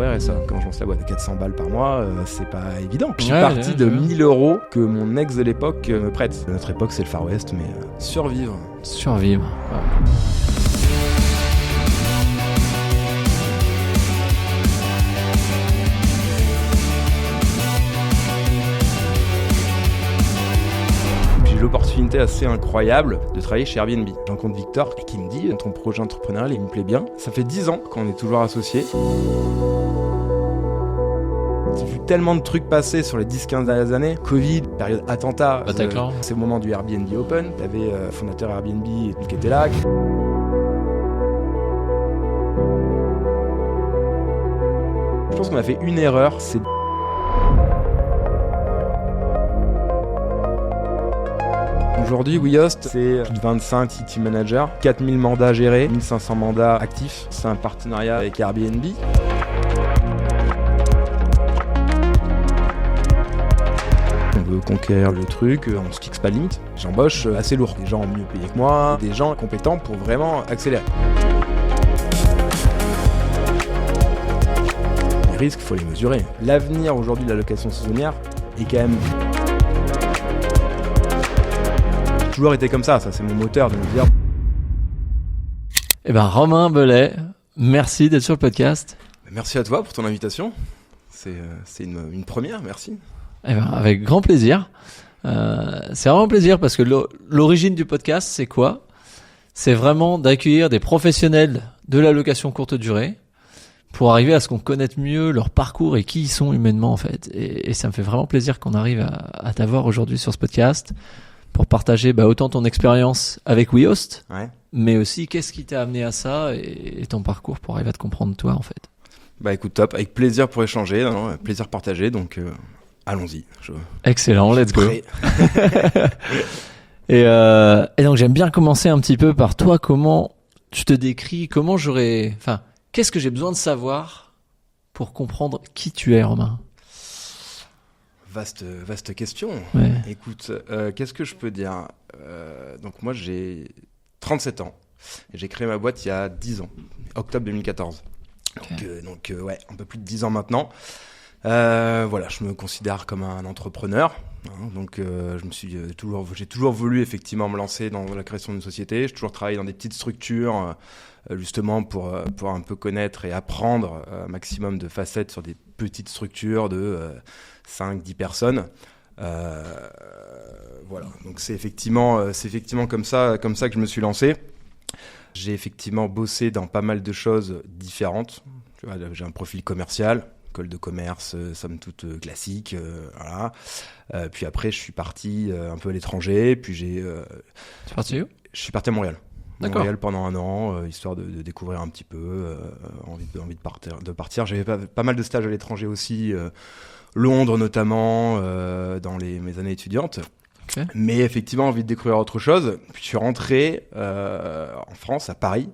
au RSA. Quand je lance la boîte de 400 balles par mois, c'est pas évident. Je suis parti de 1000 € que mon ex de l'époque me prête. Notre époque, c'est le Far West, mais survivre. Survivre. Ouais. L'opportunité assez incroyable de travailler chez Airbnb. Je rencontre Victor et qui me dit ton projet entrepreneurial il me plaît bien. Ça fait 10 ans qu'on est toujours associés. J'ai vu tellement de trucs passer sur les 10-15 dernières années. Covid, période attentat. C'est le moment du Airbnb Open. T'avais le fondateur Airbnb qui était là. Je pense qu'on a fait une erreur, c'est aujourd'hui, WeHost, c'est plus de 25 city managers, 4000 mandats gérés, 1500 mandats actifs. C'est un partenariat avec Airbnb. On veut conquérir le truc, on se fixe pas de limite. J'embauche assez lourd, des gens mieux payés que moi, des gens compétents pour vraiment accélérer. Les risques, il faut les mesurer. L'avenir aujourd'hui de la location saisonnière est quand même... toujours été comme ça c'est mon moteur de me dire. Romain Belay, merci d'être sur le podcast. Merci à toi pour ton invitation. C'est une première, merci. Avec grand plaisir. C'est vraiment un plaisir parce que l'origine du podcast, c'est quoi ? C'est vraiment d'accueillir des professionnels de la location courte durée pour arriver à ce qu'on connaisse mieux leur parcours et qui ils sont humainement en fait. Et ça me fait vraiment plaisir qu'on arrive à t'avoir aujourd'hui sur ce podcast pour partager autant ton expérience avec WeHost, mais aussi qu'est-ce qui t'a amené à ça et ton parcours pour arriver à te comprendre toi en fait. Écoute, top, avec plaisir pour échanger, plaisir partagé, donc allons-y. Excellent, let's go. Et donc j'aime bien commencer un petit peu par toi, comment tu te décris, qu'est-ce que j'ai besoin de savoir pour comprendre qui tu es, Romain ? Vaste question. Ouais. Écoute, qu'est-ce que je peux dire ? Donc moi j'ai 37 ans et j'ai créé ma boîte il y a 10 ans, octobre 2014. Okay. Donc un peu plus de 10 ans maintenant. Je me considère comme un entrepreneur. Donc j'ai toujours voulu effectivement me lancer dans la création d'une société. J'ai toujours travaillé dans des petites structures justement pour un peu connaître et apprendre un maximum de facettes sur des petites structures de 5-10 personnes. Donc c'est effectivement comme ça que je me suis lancé. J'ai effectivement bossé dans pas mal de choses différentes. Tu vois, j'ai un profil commercial, école de commerce, somme toute classique, voilà. Puis après, je suis parti un peu à l'étranger. Puis Tu es parti où ? Je suis parti à Montréal. D'accord. Montréal pendant 1 an, histoire de découvrir un petit peu, envie de partir. J'avais pas mal de stages à l'étranger aussi, Londres notamment, dans mes années étudiantes. Okay. Mais effectivement, envie de découvrir autre chose. Puis je suis rentré en France, à Paris,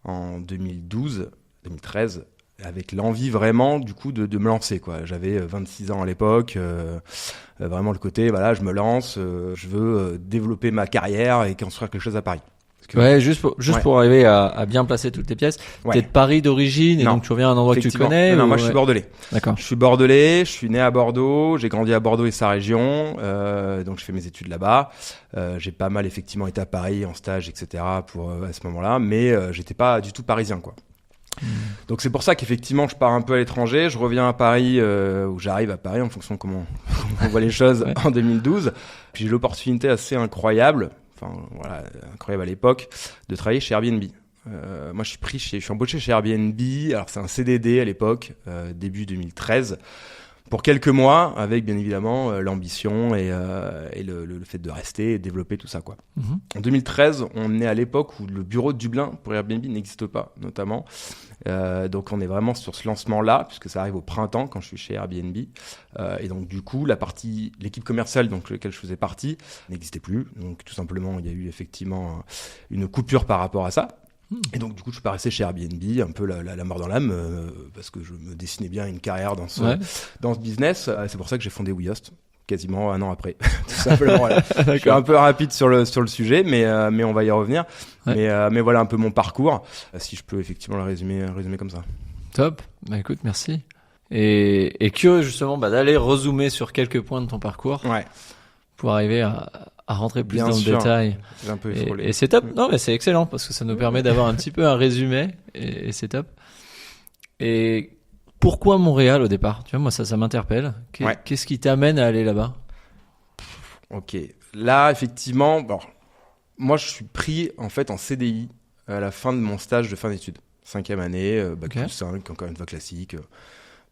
en 2012-2013, avec l'envie vraiment du coup de me lancer, quoi. J'avais 26 ans à l'époque, vraiment le côté, je me lance, je veux développer ma carrière et construire quelque chose à Paris. Juste pour arriver à bien placer toutes tes pièces. T'es de Paris d'origine et donc tu reviens à un endroit que tu connais. Non, moi je suis bordelais. D'accord. Je suis bordelais, je suis né à Bordeaux, j'ai grandi à Bordeaux et sa région, donc je fais mes études là-bas. J'ai pas mal effectivement été à Paris en stage, etc. pour à ce moment-là, mais j'étais pas du tout parisien, quoi. Donc c'est pour ça qu'effectivement je pars un peu à l'étranger, je reviens à Paris, où j'arrive à Paris en fonction de comment on voit les choses en 2012. Puis j'ai l'opportunité assez incroyable à l'époque, de travailler chez Airbnb. Moi, je suis embauché chez Airbnb. Alors, c'est un CDD à l'époque, début 2013, pour quelques mois, avec bien évidemment l'ambition et le fait de rester et de développer tout ça, quoi. En 2013, on est à l'époque où le bureau de Dublin pour Airbnb n'existe pas, notamment. Donc, on est vraiment sur ce lancement-là, puisque ça arrive au printemps quand je suis chez Airbnb. Et donc, du coup, l'équipe commerciale de laquelle je faisais partie n'existait plus. Donc, tout simplement, il y a eu effectivement une coupure par rapport à ça. Et donc, du coup, je suis pas resté chez Airbnb, un peu la mort dans l'âme, parce que je me dessinais bien une carrière dans ce business. C'est pour ça que j'ai fondé WeHost, quasiment 1 an après. Tout simplement, voilà. Je suis un peu rapide sur le sujet, mais on va y revenir. Ouais. Mais voilà un peu mon parcours, si je peux effectivement le résumer comme ça. Top. Bah écoute, merci. Et curieux justement d'aller rezoomer sur quelques points de ton parcours pour arriver à rentrer plus Bien dans sûr. le détail. J'ai un peu effrolé. Et c'est top. Non, mais c'est excellent parce que ça nous permet d'avoir un petit peu un résumé et c'est top. Et pourquoi Montréal au départ? Tu vois, moi ça m'interpelle. Qu'est-ce qui t'amène à aller là-bas? Ok. Là, effectivement, bon, moi je suis pris en fait en CDI à la fin de mon stage de fin d'études. 5e année, bac plus 5, encore une fois classique.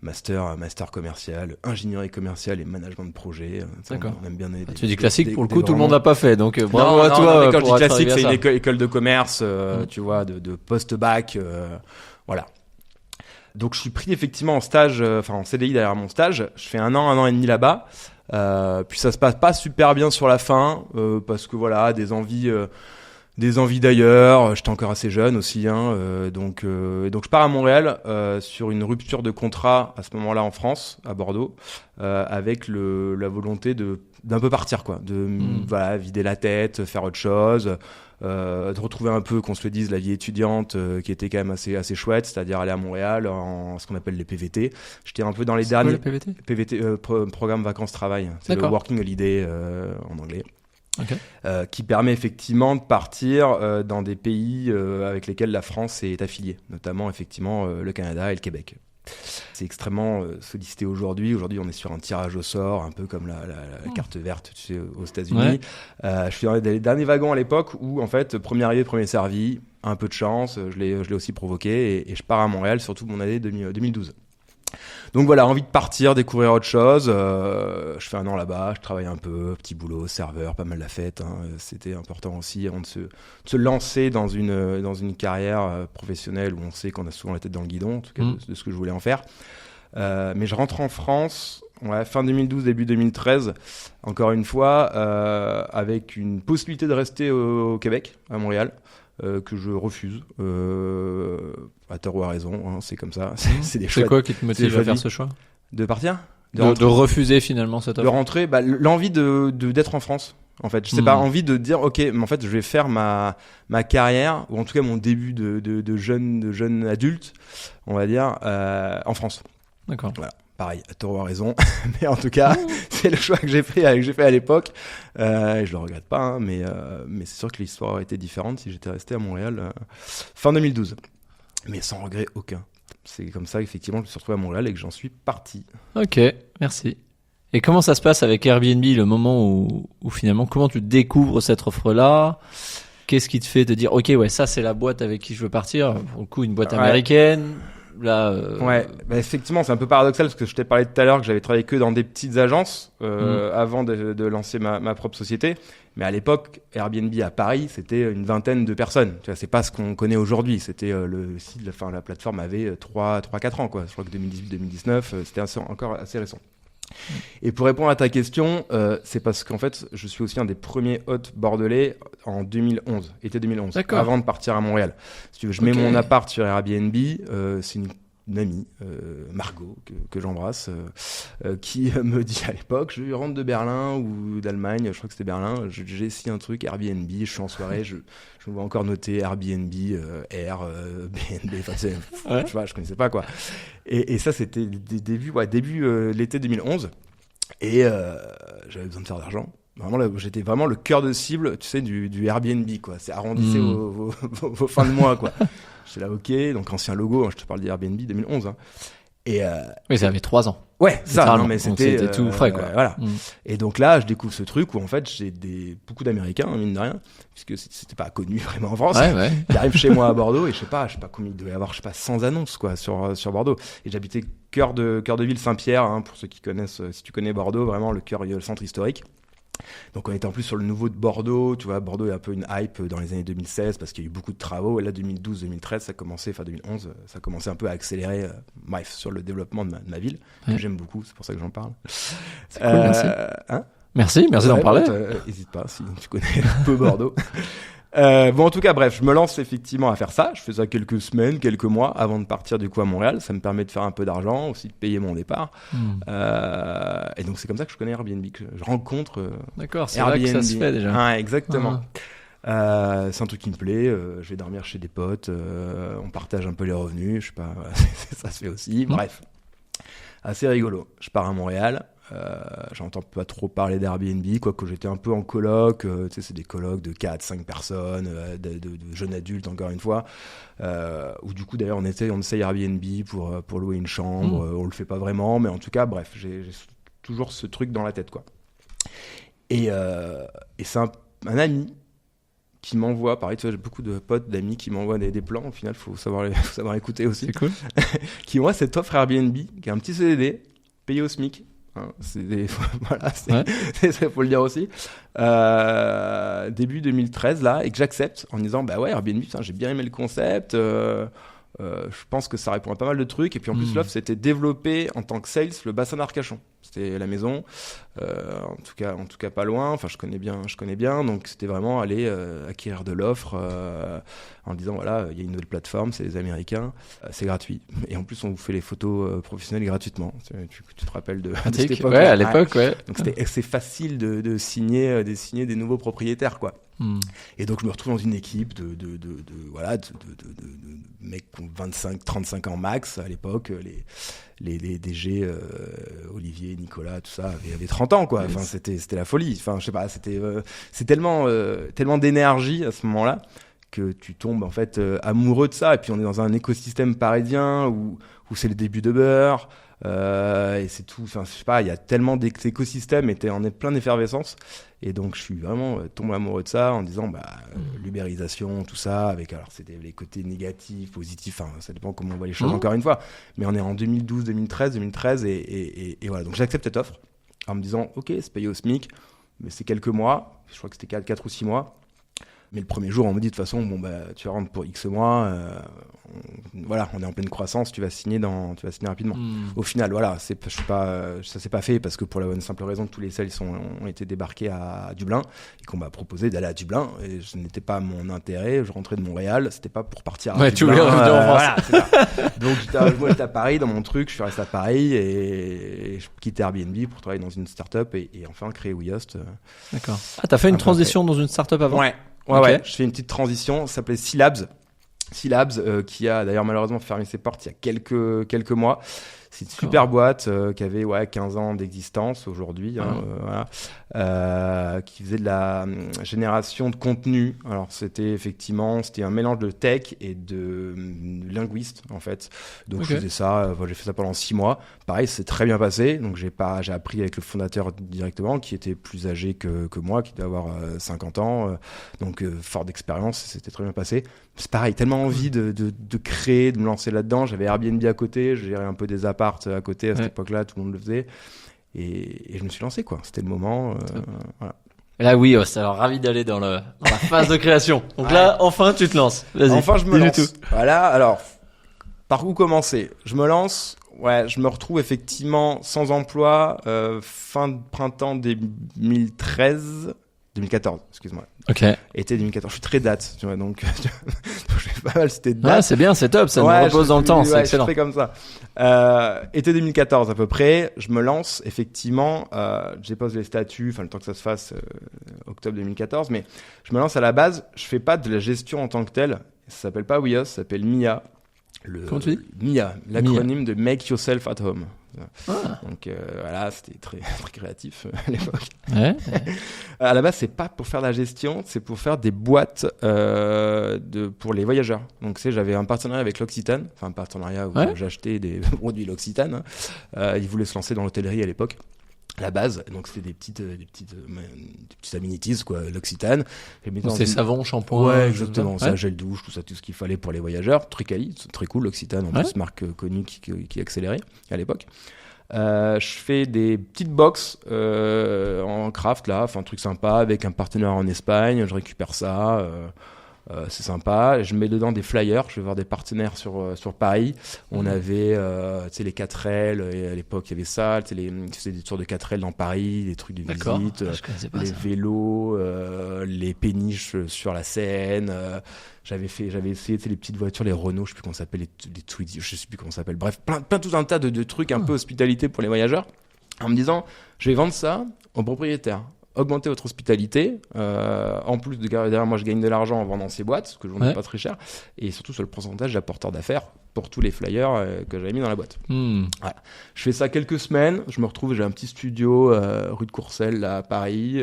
Master commercial, ingénierie commerciale et management de projet. D'accord. On aime bien tu dis classique, pour le coup, tout le monde l'a pas fait, donc bravo à toi. Non, quand je dis classique, c'est une école de commerce, tu vois, de post-bac, voilà. Donc je suis pris effectivement en stage, en CDI derrière mon stage. Je fais un an et demi là-bas. Puis ça se passe pas super bien sur la fin, parce que voilà, des envies d'ailleurs. J'étais encore assez jeune aussi, donc je pars à Montréal sur une rupture de contrat à ce moment-là en France, à Bordeaux, avec la volonté d'un peu partir, quoi, voilà, vider la tête, faire autre chose, de retrouver un peu, qu'on se le dise, la vie étudiante qui était quand même assez chouette, c'est-à-dire aller à Montréal en ce qu'on appelle les PVT. J'étais un peu dans les derniers PVT, programme vacances-travail, c'est le D'accord. Working Holiday en anglais. Okay. Qui permet effectivement de partir dans des pays avec lesquels la France est affiliée, notamment effectivement le Canada et le Québec. C'est extrêmement sollicité aujourd'hui. Aujourd'hui, on est sur un tirage au sort, un peu comme la carte verte, tu sais, aux États-Unis. Je suis dans les derniers wagons à l'époque où, en fait, premier arrivé, premier servi, un peu de chance, je l'ai aussi provoqué et je pars à Montréal, surtout mon année 2012. Donc voilà, envie de partir, découvrir autre chose. Je fais un an là-bas, je travaille un peu, petit boulot, serveur, pas mal la fête. C'était important aussi avant de se lancer dans une carrière professionnelle où on sait qu'on a souvent la tête dans le guidon, en tout cas de ce que je voulais en faire. Mais je rentre en France, fin 2012, début 2013, encore une fois, avec une possibilité de rester au Québec, à Montréal. Que je refuse, à tort ou à raison, c'est comme ça. C'est des choix. C'est quoi qui te motive à faire ce choix? De partir, de refuser finalement cette offre. De rentrer, l'envie d'être en France. En fait, je sais pas, envie de dire, ok, mais en fait, je vais faire ma carrière ou en tout cas mon début de jeune adulte, on va dire, en France. D'accord. Voilà. Pareil, à tort ou à raison, mais en tout cas, c'est le choix que j'ai fait à l'époque. Je le regrette pas, mais c'est sûr que l'histoire aurait été différente si j'étais resté à Montréal fin 2012. Mais sans regret aucun. C'est comme ça qu'effectivement, je me suis retrouvé à Montréal et que j'en suis parti. Ok, merci. Et comment ça se passe avec Airbnb, le moment où finalement, comment tu découvres cette offre-là? Qu'est-ce qui te fait te dire, ok, ça c'est la boîte avec qui je veux partir? Pour le coup, une boîte américaine. Là, effectivement, c'est un peu paradoxal parce que je t'ai parlé tout à l'heure que j'avais travaillé que dans des petites agences avant de lancer ma propre société. Mais à l'époque, Airbnb à Paris, c'était une vingtaine de personnes. Tu vois, c'est pas ce qu'on connaît aujourd'hui. C'était le site, la plateforme avait 3-4 ans, quoi. Je crois que 2018-2019, c'était encore assez récent. Et pour répondre à ta question, c'est parce qu'en fait, je suis aussi un des premiers hôtes bordelais en 2011, été 2011, D'accord. avant de partir à Montréal. Si tu veux, je mets mon appart sur Airbnb, c'est une amie, Margot, que j'embrasse, qui me dit à l'époque, je rentre de Berlin ou d'Allemagne, je crois que c'était Berlin, j'ai essayé un truc Airbnb, je suis en soirée, je me vois encore noter Airbnb, BNB, tu vois, je connaissais pas quoi. Et ça, c'était début l'été 2011, et j'avais besoin de faire d'argent. Vraiment, là, j'étais vraiment le cœur de cible, tu sais, du Airbnb, quoi. C'est arrondissez vos fins de mois, quoi. J'étais là, ok, donc ancien logo, je te parle d'Airbnb 2011. Et oui, ça avait 3 ans. Ouais, ça, non, mais c'était tout frais, quoi. Voilà. Et donc là, je découvre ce truc où en fait, j'ai beaucoup d'Américains, mine de rien, puisque c'était pas connu vraiment en France. Ils arrivent chez moi à Bordeaux et je sais pas combien il devait y avoir, 100 annonces, quoi, sur Bordeaux. Et j'habitais cœur de ville Saint-Pierre, pour ceux qui connaissent, si tu connais Bordeaux, vraiment le centre historique. Donc on était en plus sur le nouveau de Bordeaux, tu vois, Bordeaux est un peu une hype dans les années 2016 parce qu'il y a eu beaucoup de travaux, et là 2012-2013 ça commençait, 2011 ça commençait un peu à accélérer, sur le développement de ma ville, que j'aime beaucoup, c'est pour ça que j'en parle. C'est cool, merci. Merci d'en parler. N'hésite pas si tu connais un peu Bordeaux. En tout cas, bref, je me lance effectivement à faire ça. Je fais ça quelques semaines, quelques mois avant de partir du coup à Montréal. Ça me permet de faire un peu d'argent, aussi de payer mon départ. Et donc c'est comme ça que je connais Airbnb, que je rencontre. D'accord, c'est Airbnb. là que ça se fait déjà. Exactement. C'est un truc qui me plaît. Je vais dormir chez des potes. On partage un peu les revenus. Je sais pas, voilà, ça se fait aussi. Bref, assez rigolo. Je pars à Montréal. J'entends pas trop parler d'Airbnb, quoique j'étais un peu en coloc. Tu sais, c'est des colocs de 4-5 personnes, de jeunes adultes, encore une fois. Où du coup, d'ailleurs, on essaye Airbnb pour louer une chambre. On le fait pas vraiment, mais en tout cas, bref, j'ai toujours ce truc dans la tête, quoi. Et c'est un ami qui m'envoie, pareil, tu vois, j'ai beaucoup de potes, d'amis qui m'envoient des plans. Au final, faut savoir écouter aussi. C'est cool. Qui m'envoie cette offre Airbnb, qui est un petit CDD, payé au SMIC. Hein, voilà, faut le dire aussi. Début 2013 là, et que j'accepte en disant bah ouais, Airbnb, putain, j'ai bien aimé le concept. Je pense que ça répond à pas mal de trucs. Et puis en plus, l'offre c'était développé en tant que sales le bassin d'Arcachon. C'était la maison, en tout cas pas loin. Enfin, je connais bien. Donc c'était vraiment aller acquérir de l'offre en disant voilà, il y a une nouvelle plateforme, c'est les Américains, c'est gratuit. Et en plus, on vous fait les photos professionnelles gratuitement. Tu te rappelles de cette époque? Ouais, à l'époque, ouais. Donc c'est facile de signer des nouveaux propriétaires, quoi. Et donc je me retrouve dans une équipe de mecs qui ont 25-35 ans max à l'époque. Les DG, Olivier, Nicolas, tout ça, avaient 30 ans, quoi. Enfin, c'était la folie. Enfin, je sais pas, c'est tellement d'énergie à ce moment-là que tu tombes en fait amoureux de ça. Et puis on est dans un écosystème parisien où c'est le début de Beurre. Et c'est tout, enfin, je sais pas, il y a tellement d'écosystèmes et on est plein d'effervescence. Et donc, je suis vraiment tombé amoureux de ça en disant, l'ubérisation, tout ça, alors c'était les côtés négatifs, positifs, enfin, ça dépend comment on voit les choses encore une fois. Mais on est en 2012, 2013 et voilà. Donc, j'accepte cette offre en me disant, ok, c'est payé au SMIC, mais c'est quelques mois, je crois que c'était 4 ou 6 mois. Mais le premier jour, on me dit de toute façon, tu rentres pour X mois, on est en pleine croissance, tu vas signer rapidement. Au final, voilà, ça s'est pas fait parce que pour la bonne simple raison que tous les sales ont été débarqués à Dublin et qu'on m'a proposé d'aller à Dublin. Et ce n'était pas mon intérêt. Je rentrais de Montréal, c'était pas pour partir à Dublin. Tu voulais revenir en France. Voilà, c'est ça. Donc moi j'étais à Paris dans mon truc, je suis resté à Paris et je quittais Airbnb pour travailler dans une start-up et enfin créer WeHost. D'accord. Ah, t'as fait une transition dans une start-up avant? Ouais. Ouais, je fais une petite transition, ça s'appelait C-Labs, qui a d'ailleurs malheureusement fermé ses portes il y a quelques mois. C'est une super boîte qui avait 15 ans d'existence aujourd'hui, qui faisait de la génération de contenu. Alors c'était un mélange de tech et de linguiste en fait. Donc je faisais ça, j'ai fait ça pendant 6 mois. Pareil, c'est très bien passé. Donc j'ai appris avec le fondateur directement, qui était plus âgé que moi, qui devait avoir 50 ans. Donc fort d'expérience, c'était très bien passé. C'est pareil, tellement envie de créer, de me lancer là-dedans. J'avais Airbnb à côté, je gérais un peu des apparts à côté à cette époque-là, tout le monde le faisait. Et je me suis lancé, quoi. C'était le moment. Voilà. Et là, oui, c'est alors ravi d'aller dans la phase de création. Donc là, enfin, tu te lances. Vas-y. Enfin, je me lance. Tout. Voilà. Alors, par où commencer? Je me lance. Ouais, je me retrouve effectivement sans emploi fin de printemps 2014, excuse-moi. Ok. Été 2014. Je suis très date, tu vois, donc je fais pas mal c'était de date. Ah, c'est bien, c'est top, ça nous repose dans le temps, c'est excellent. Je fais comme ça. Été 2014 à peu près, je me lance effectivement, j'ai posé les statuts, enfin le temps que ça se fasse, octobre 2014, mais je me lance à la base, je fais pas de la gestion en tant que telle, ça s'appelle pas WeHost, ça s'appelle MIA. Comment tu dis? MIA, l'acronyme de Make Yourself at Home. Donc voilà, c'était très, très créatif à l'époque. Ouais. À la base, c'est pas pour faire de la gestion, c'est pour faire des boîtes pour les voyageurs. Donc j'avais un partenariat avec l'Occitane, enfin un partenariat où j'achetais des produits l'Occitane. Ils voulaient se lancer dans l'hôtellerie à l'époque. La base, donc c'était des petites amenities, quoi, l'Occitane. C'est savon, shampoing. Ouais, exactement, ça, gel douche, tout ce qu'il fallait pour les voyageurs. Très quali, très cool, l'Occitane, en plus, marque connue qui accélérait à l'époque. Je fais des petites box en craft, là, enfin, un truc sympa, avec un partenaire en Espagne, je récupère ça. C'est sympa, je mets dedans des flyers, je vais voir des partenaires sur Paris. On avait les 4L, et à l'époque il y avait ça, des tours de 4L dans Paris, des trucs de visite, les vélos, les péniches sur la Seine. J'avais essayé les petites voitures, les Renault, je sais plus comment ça s'appelle, les Twizy, je sais plus comment ça s'appelle. Bref, tout un tas de trucs un peu hospitalité pour les voyageurs, en me disant je vais vendre ça aux propriétaires. augmenter votre hospitalité. En plus de derrière moi, je gagne de l'argent en vendant ces boîtes, que je vendais pas très cher, et surtout sur le pourcentage d'apporteur d'affaires pour tous les flyers que j'avais mis dans la boîte. Voilà. Je fais ça quelques semaines. Je me retrouve, j'ai un petit studio rue de Courcelles là, à Paris,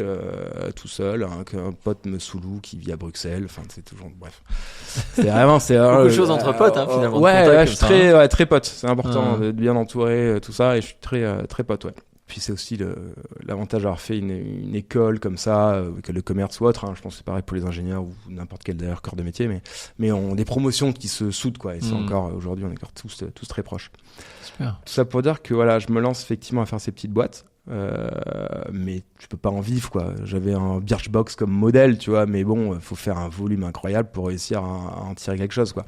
tout seul, qu'un pote me sous-loue qui vit à Bruxelles. Enfin, c'est toujours bref. C'est vraiment beaucoup de choses entre potes finalement. Ouais, je suis très pote. C'est important d'être bien entouré, tout ça, et je suis très pote. Ouais. Puis c'est aussi l'avantage d'avoir fait une école comme ça, école de commerce ou autre. Je pense que c'est pareil pour les ingénieurs ou n'importe quel d'ailleurs corps de métier, mais on des promotions qui se soudent quoi. Et c'est encore aujourd'hui, on est encore tous très proches. Super. Tout ça pour dire que voilà, je me lance effectivement à faire ces petites boîtes, mais tu peux pas en vivre quoi. J'avais un Birchbox comme modèle, tu vois, mais bon, faut faire un volume incroyable pour réussir à en tirer quelque chose quoi.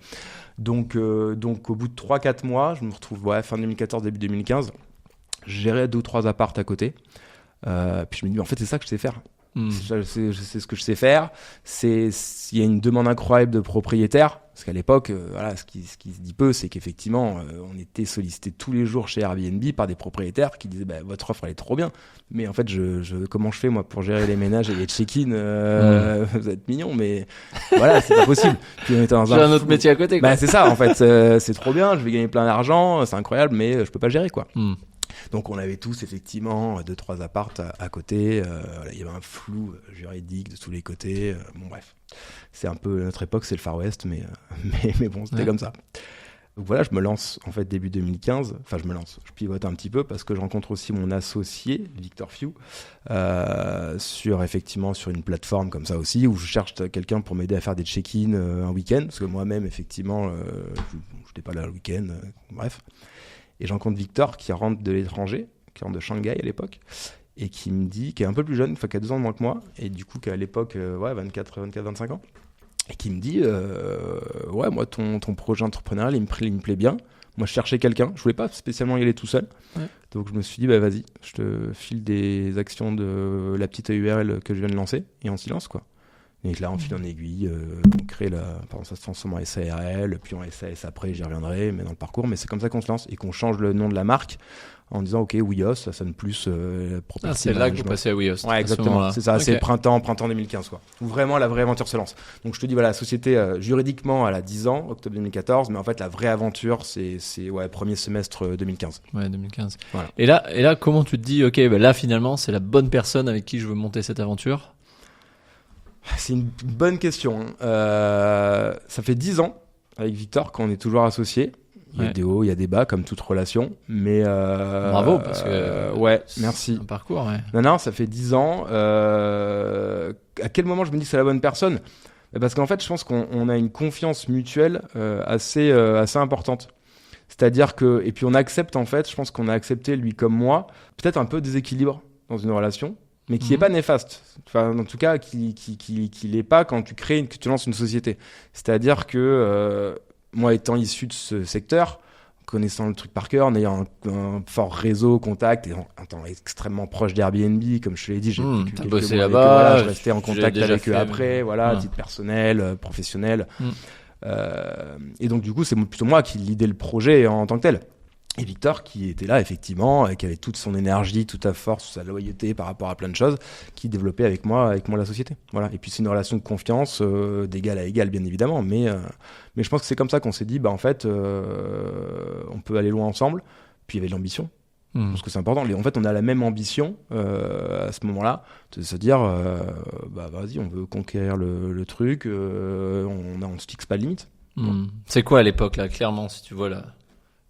Donc au bout de 3-4 mois, je me retrouve fin 2014, début 2015. Je gérais 2 ou 3 apparts à côté. Puis je me dis, en fait, c'est ça que je sais faire. Je sais ce que je sais faire. Il y a une demande incroyable de propriétaires. Parce qu'à l'époque, voilà, ce qui se dit peu, c'est qu'effectivement, on était sollicité tous les jours chez Airbnb par des propriétaires qui disaient, votre offre, elle est trop bien. Mais en fait, comment je fais, moi, pour gérer les ménages et les check-in vous êtes mignons, mais voilà, c'est pas possible. Puis on était dans j'ai un autre métier à côté, quoi. C'est ça, en fait. C'est trop bien, je vais gagner plein d'argent, c'est incroyable, mais je peux pas gérer, quoi. Donc on avait tous effectivement 2-3 apparts à côté, il y avait un flou juridique de tous les côtés, bon bref, c'est un peu notre époque, c'est le Far West, mais bon, c'était comme ça. Donc voilà, je me lance en fait début 2015, je pivote un petit peu parce que je rencontre aussi mon associé, Victor Few, sur une plateforme comme ça aussi, où je cherche quelqu'un pour m'aider à faire des check-in un week-end, parce que moi-même effectivement, je n'étais pas là le week-end, bref. Et je rencontre Victor qui rentre de l'étranger, qui rentre de Shanghai à l'époque, et qui me dit, qui est un peu plus jeune, qui a 2 ans de moins que moi, et du coup qui a à l'époque 24-25 ans, et qui me dit, moi ton projet entrepreneurial il me plaît bien. Moi je cherchais quelqu'un, je voulais pas spécialement y aller tout seul, donc je me suis dit vas-y, je te file des actions de la petite URL que je viens de lancer, et on s'y lance quoi. Et là, on file en aiguille, on crée ça se transforme en SARL, puis en SAS après, j'y reviendrai, mais dans le parcours. Mais c'est comme ça qu'on se lance et qu'on change le nom de la marque en disant, OK, Wios, ça sonne plus property c'est là que vous passez à Wios. Ouais, exactement. C'est ça, okay. C'est printemps 2015, quoi. Où vraiment la vraie aventure se lance. Donc, je te dis, voilà, la société, juridiquement, elle a 10 ans, octobre 2014, mais en fait, la vraie aventure, c'est premier semestre 2015. Ouais, 2015. Voilà. Et là, comment tu te dis, OK, là, finalement, c'est la bonne personne avec qui je veux monter cette aventure? C'est une bonne question. Ça fait 10 ans avec Victor qu'on est toujours associés. Il y a des hauts, il y a des bas, comme toute relation. Mais bravo, parce que merci. Un parcours, ouais. Non, ça fait 10 ans. À quel moment je me dis que c'est la bonne personne ? Parce qu'en fait, je pense qu'on a une confiance mutuelle assez importante. C'est-à-dire que, et puis on accepte en fait, je pense qu'on a accepté lui comme moi, peut-être un peu déséquilibre dans une relation, mais qui n'est pas néfaste. Enfin, en tout cas, qui l'est pas quand que tu lances une société. C'est-à-dire que moi, étant issu de ce secteur, connaissant le truc par cœur, en ayant un fort réseau, contact, et en étant extrêmement proche d'Airbnb, comme je te l'ai dit, j'ai t'as bossé là-bas, je restais en contact avec eux après, à titre personnel, professionnel. Et donc, du coup, c'est plutôt moi qui lidais le projet en tant que tel. Et Victor qui était là effectivement, qui avait toute son énergie, toute sa force, sa loyauté par rapport à plein de choses, qui développait avec moi la société. Voilà. Et puis c'est une relation de confiance d'égal à égal bien évidemment, mais je pense que c'est comme ça qu'on s'est dit en fait on peut aller loin ensemble. Puis il y avait de l'ambition. Parce que c'est important. En fait, on a la même ambition à ce moment-là, de se dire vas-y, on veut conquérir le truc, on se fixe pas de limite. C'est quoi à l'époque là, clairement, si tu vois là?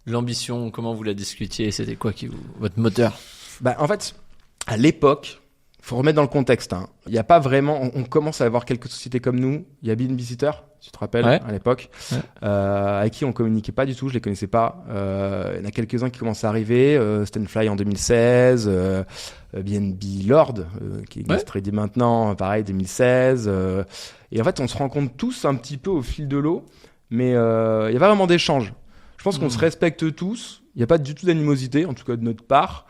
L'ambition, comment vous la discutiez? C'était quoi votre moteur? En fait, à l'époque, faut remettre dans le contexte. Il y a pas vraiment. On commence à avoir quelques sociétés comme nous. Il y a Bin Visitor, si tu te rappelles, à l'époque, avec qui on communiquait pas du tout. Je les connaissais pas. Il y en a quelques-uns qui commencent à arriver. Stanfly en 2016, BNB Lord qui est trading maintenant, pareil 2016. Et en fait, on se rencontre tous un petit peu au fil de l'eau, mais il y a pas vraiment d'échange. Je pense qu'on se respecte tous. Il n'y a pas du tout d'animosité, en tout cas de notre part.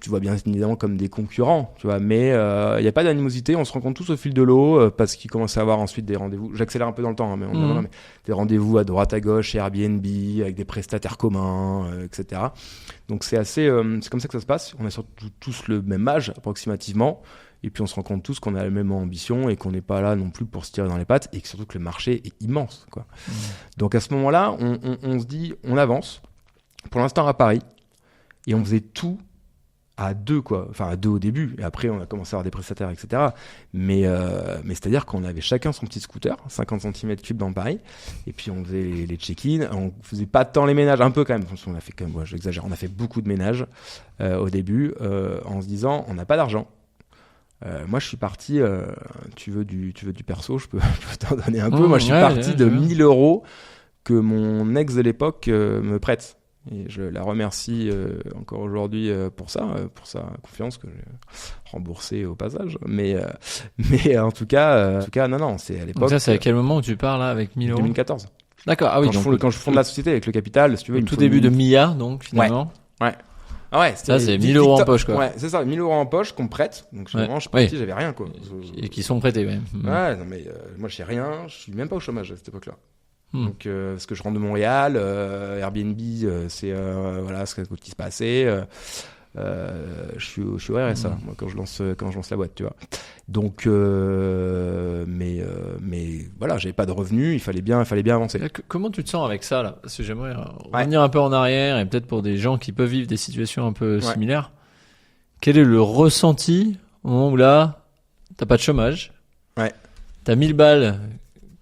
Tu vois bien évidemment comme des concurrents, tu vois, mais il n'y a pas d'animosité. On se rencontre tous au fil de l'eau parce qu'il commence à avoir ensuite des rendez-vous. J'accélère un peu dans le temps, mais des rendez-vous à droite à gauche chez Airbnb avec des prestataires communs, etc. Donc c'est comme ça que ça se passe. On a surtout tous le même âge approximativement. Et puis on se rend compte tous qu'on a la même ambition et qu'on n'est pas là non plus pour se tirer dans les pattes et que surtout que le marché est immense, quoi. Donc à ce moment-là, on se dit, on avance. Pour l'instant à Paris. Et on faisait tout à 2, quoi. Enfin, à 2 au début. Et après, on a commencé à avoir des prestataires, etc. Mais c'est-à-dire qu'on avait chacun son petit scooter, 50 cm3 dans Paris. Et puis, on faisait les check-in. On faisait pas tant les ménages, un peu quand même. On a fait quand même, moi, j'exagère. On a fait beaucoup de ménages au début en se disant, on n'a pas d'argent. Moi, je suis parti. Tu veux du perso, je peux t'en donner un peu. Moi, je suis parti de 1 000 € que mon ex de l'époque me prête. Et je la remercie encore aujourd'hui pour sa confiance que j'ai remboursée au passage. Mais en tout cas, non, c'est à l'époque. Donc ça, c'est à quel moment où tu pars là avec 1 000 €? 2014. D'accord. Ah oui. Quand je fonde la société avec le capital, si tu veux. Au tout début de MIA, donc finalement. Ouais. Ah ouais, ça c'est 1 000 € en poche, quoi. Ouais, c'est ça, 1 000 € en poche qu'on me prête. Donc vraiment, je suis parti, j'avais rien, quoi. Et qui sont prêtés, même. Ouais, non mais moi j'ai rien, je suis même pas au chômage à cette époque-là. Donc parce que je rentre de Montréal, Airbnb, c'est voilà ce qui se passait. Je suis au RSA moi quand je lance la boîte, tu vois. Donc mais voilà, j'avais pas de revenus, il fallait bien avancer. Là, comment tu te sens avec ça là? Parce que j'aimerais revenir un peu en arrière et peut-être pour des gens qui peuvent vivre des situations un peu similaires. Quel est le ressenti au moment où là t'as pas de chômage? Ouais. T'as 1000 balles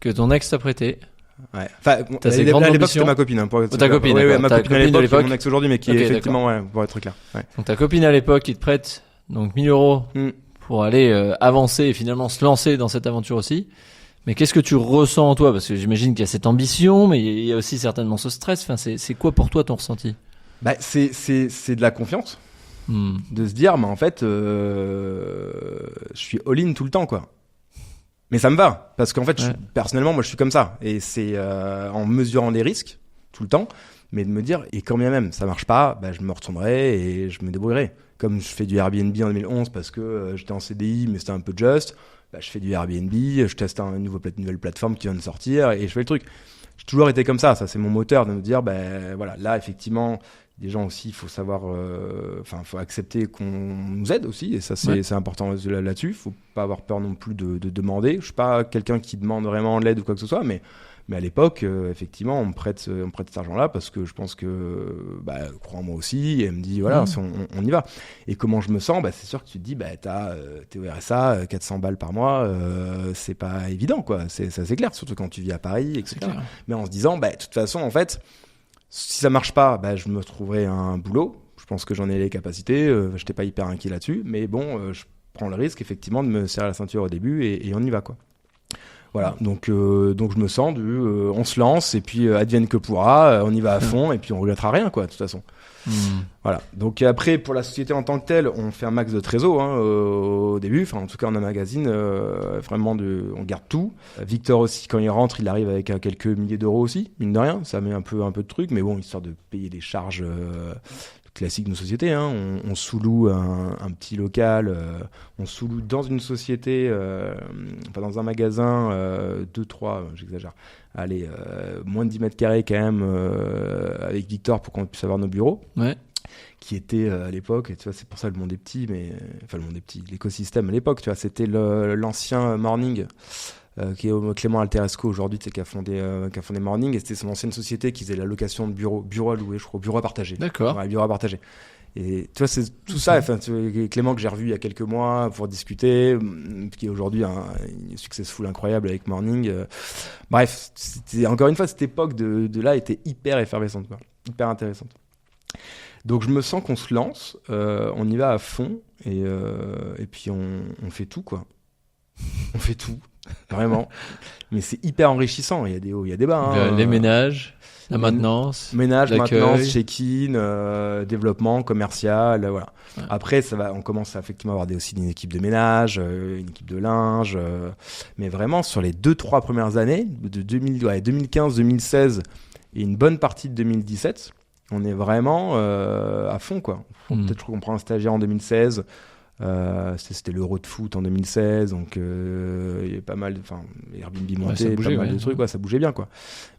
que ton ex t'a prêté. Ouais. Enfin, à l'époque c'était ma copine. Ta copine, oui, ma copine à l'époque, mon ex aujourd'hui, mais qui est effectivement, pour être clair. Ouais. Donc ta copine à l'époque qui te prête donc 1 000 € pour aller avancer et finalement se lancer dans cette aventure aussi. Mais qu'est-ce que tu ressens en toi? Parce que j'imagine qu'il y a cette ambition, mais il y a aussi certainement ce stress. Enfin, c'est quoi pour toi ton ressenti? Bah, c'est de la confiance. De se dire, mais en fait, je suis all-in tout le temps, quoi. Mais ça me va, parce qu'en fait, personnellement, moi, je suis comme ça. Et c'est en mesurant les risques, tout le temps, mais de me dire, et quand bien même ça marche pas, bah, je me retournerai et je me débrouillerai. Comme je fais du Airbnb en 2011 parce que j'étais en CDI, mais c'était un peu just, bah, je fais du Airbnb, je teste une nouvelle plateforme qui vient de sortir et je fais le truc. J'ai toujours été comme ça c'est mon moteur de me dire, bah, voilà, là, effectivement, des gens aussi, il faut savoir, faut accepter qu'on nous aide aussi, et ça c'est important là-dessus. Faut pas avoir peur non plus de demander. Je suis pas quelqu'un qui demande vraiment de l'aide ou quoi que ce soit, mais à l'époque, effectivement, on me prête cet argent-là parce que je pense que, crois en moi aussi, et elle me dit voilà, on y va. Et comment je me sens, c'est sûr que tu te dis, t'es au RSA, 400 balles par mois, c'est pas évident, quoi. Ça c'est clair, surtout quand tu vis à Paris, etc. Mais en se disant, de toute façon, en fait. Si ça marche pas, je me trouverai un boulot. Je pense que j'en ai les capacités. Je n'étais pas hyper inquiet là-dessus. Mais bon, je prends le risque, effectivement, de me serrer la ceinture au début et on y va, quoi. Voilà. Donc je me sens on se lance et puis advienne que pourra. On y va à fond et puis on regrettera rien, quoi, de toute façon. Voilà. Donc après, pour la société en tant que telle, on fait un max de trésor au début. Enfin, en tout cas, on emmagasine vraiment on garde tout. Victor aussi, quand il rentre, il arrive avec quelques milliers d'euros aussi, mine de rien. Ça met un peu de trucs, mais bon, histoire de payer les charges classiques de nos sociétés. On sous-loue un petit local, on sous-loue dans une société, dans un magasin, 2-3, j'exagère. Allez, moins de 10 mètres carrés quand même, avec Victor pour qu'on puisse avoir nos bureaux. Ouais. Qui était à l'époque, et tu vois, c'est pour ça le monde est petit, l'écosystème à l'époque, tu vois, c'était l'ancien Morning, qui est Clément Alteresco aujourd'hui, qui a fondé Morning, et c'était son ancienne société qui faisait la location de bureaux à louer, je crois, bureaux à partager. D'accord. Ouais, bureaux à partager. Et tu vois, c'est tout ça. Enfin, Clément que j'ai revu il y a quelques mois pour discuter, qui est aujourd'hui un successful incroyable avec Morning. Bref, c'était, encore une fois, cette époque de là était hyper effervescente, quoi. Hyper intéressante. Donc je me sens qu'on se lance, on y va à fond et puis on fait tout, quoi. On fait tout, vraiment. Mais c'est hyper enrichissant. Il y a des hauts, il y a des bas. Les ménages. La maintenance, maintenance, check-in, développement commercial, voilà. Ouais. Après, on commence à effectivement avoir aussi une équipe de ménage, une équipe de linge, mais vraiment sur les 2-3 premières années, de 2015-2016 et une bonne partie de 2017, on est vraiment à fond, quoi. Peut-être qu'on prend un stagiaire en 2016. C'était l'Euro de foot en 2016, donc il y avait pas mal, Airbnb montait, ça bougeait, pas mal de trucs, ça bougeait bien, quoi.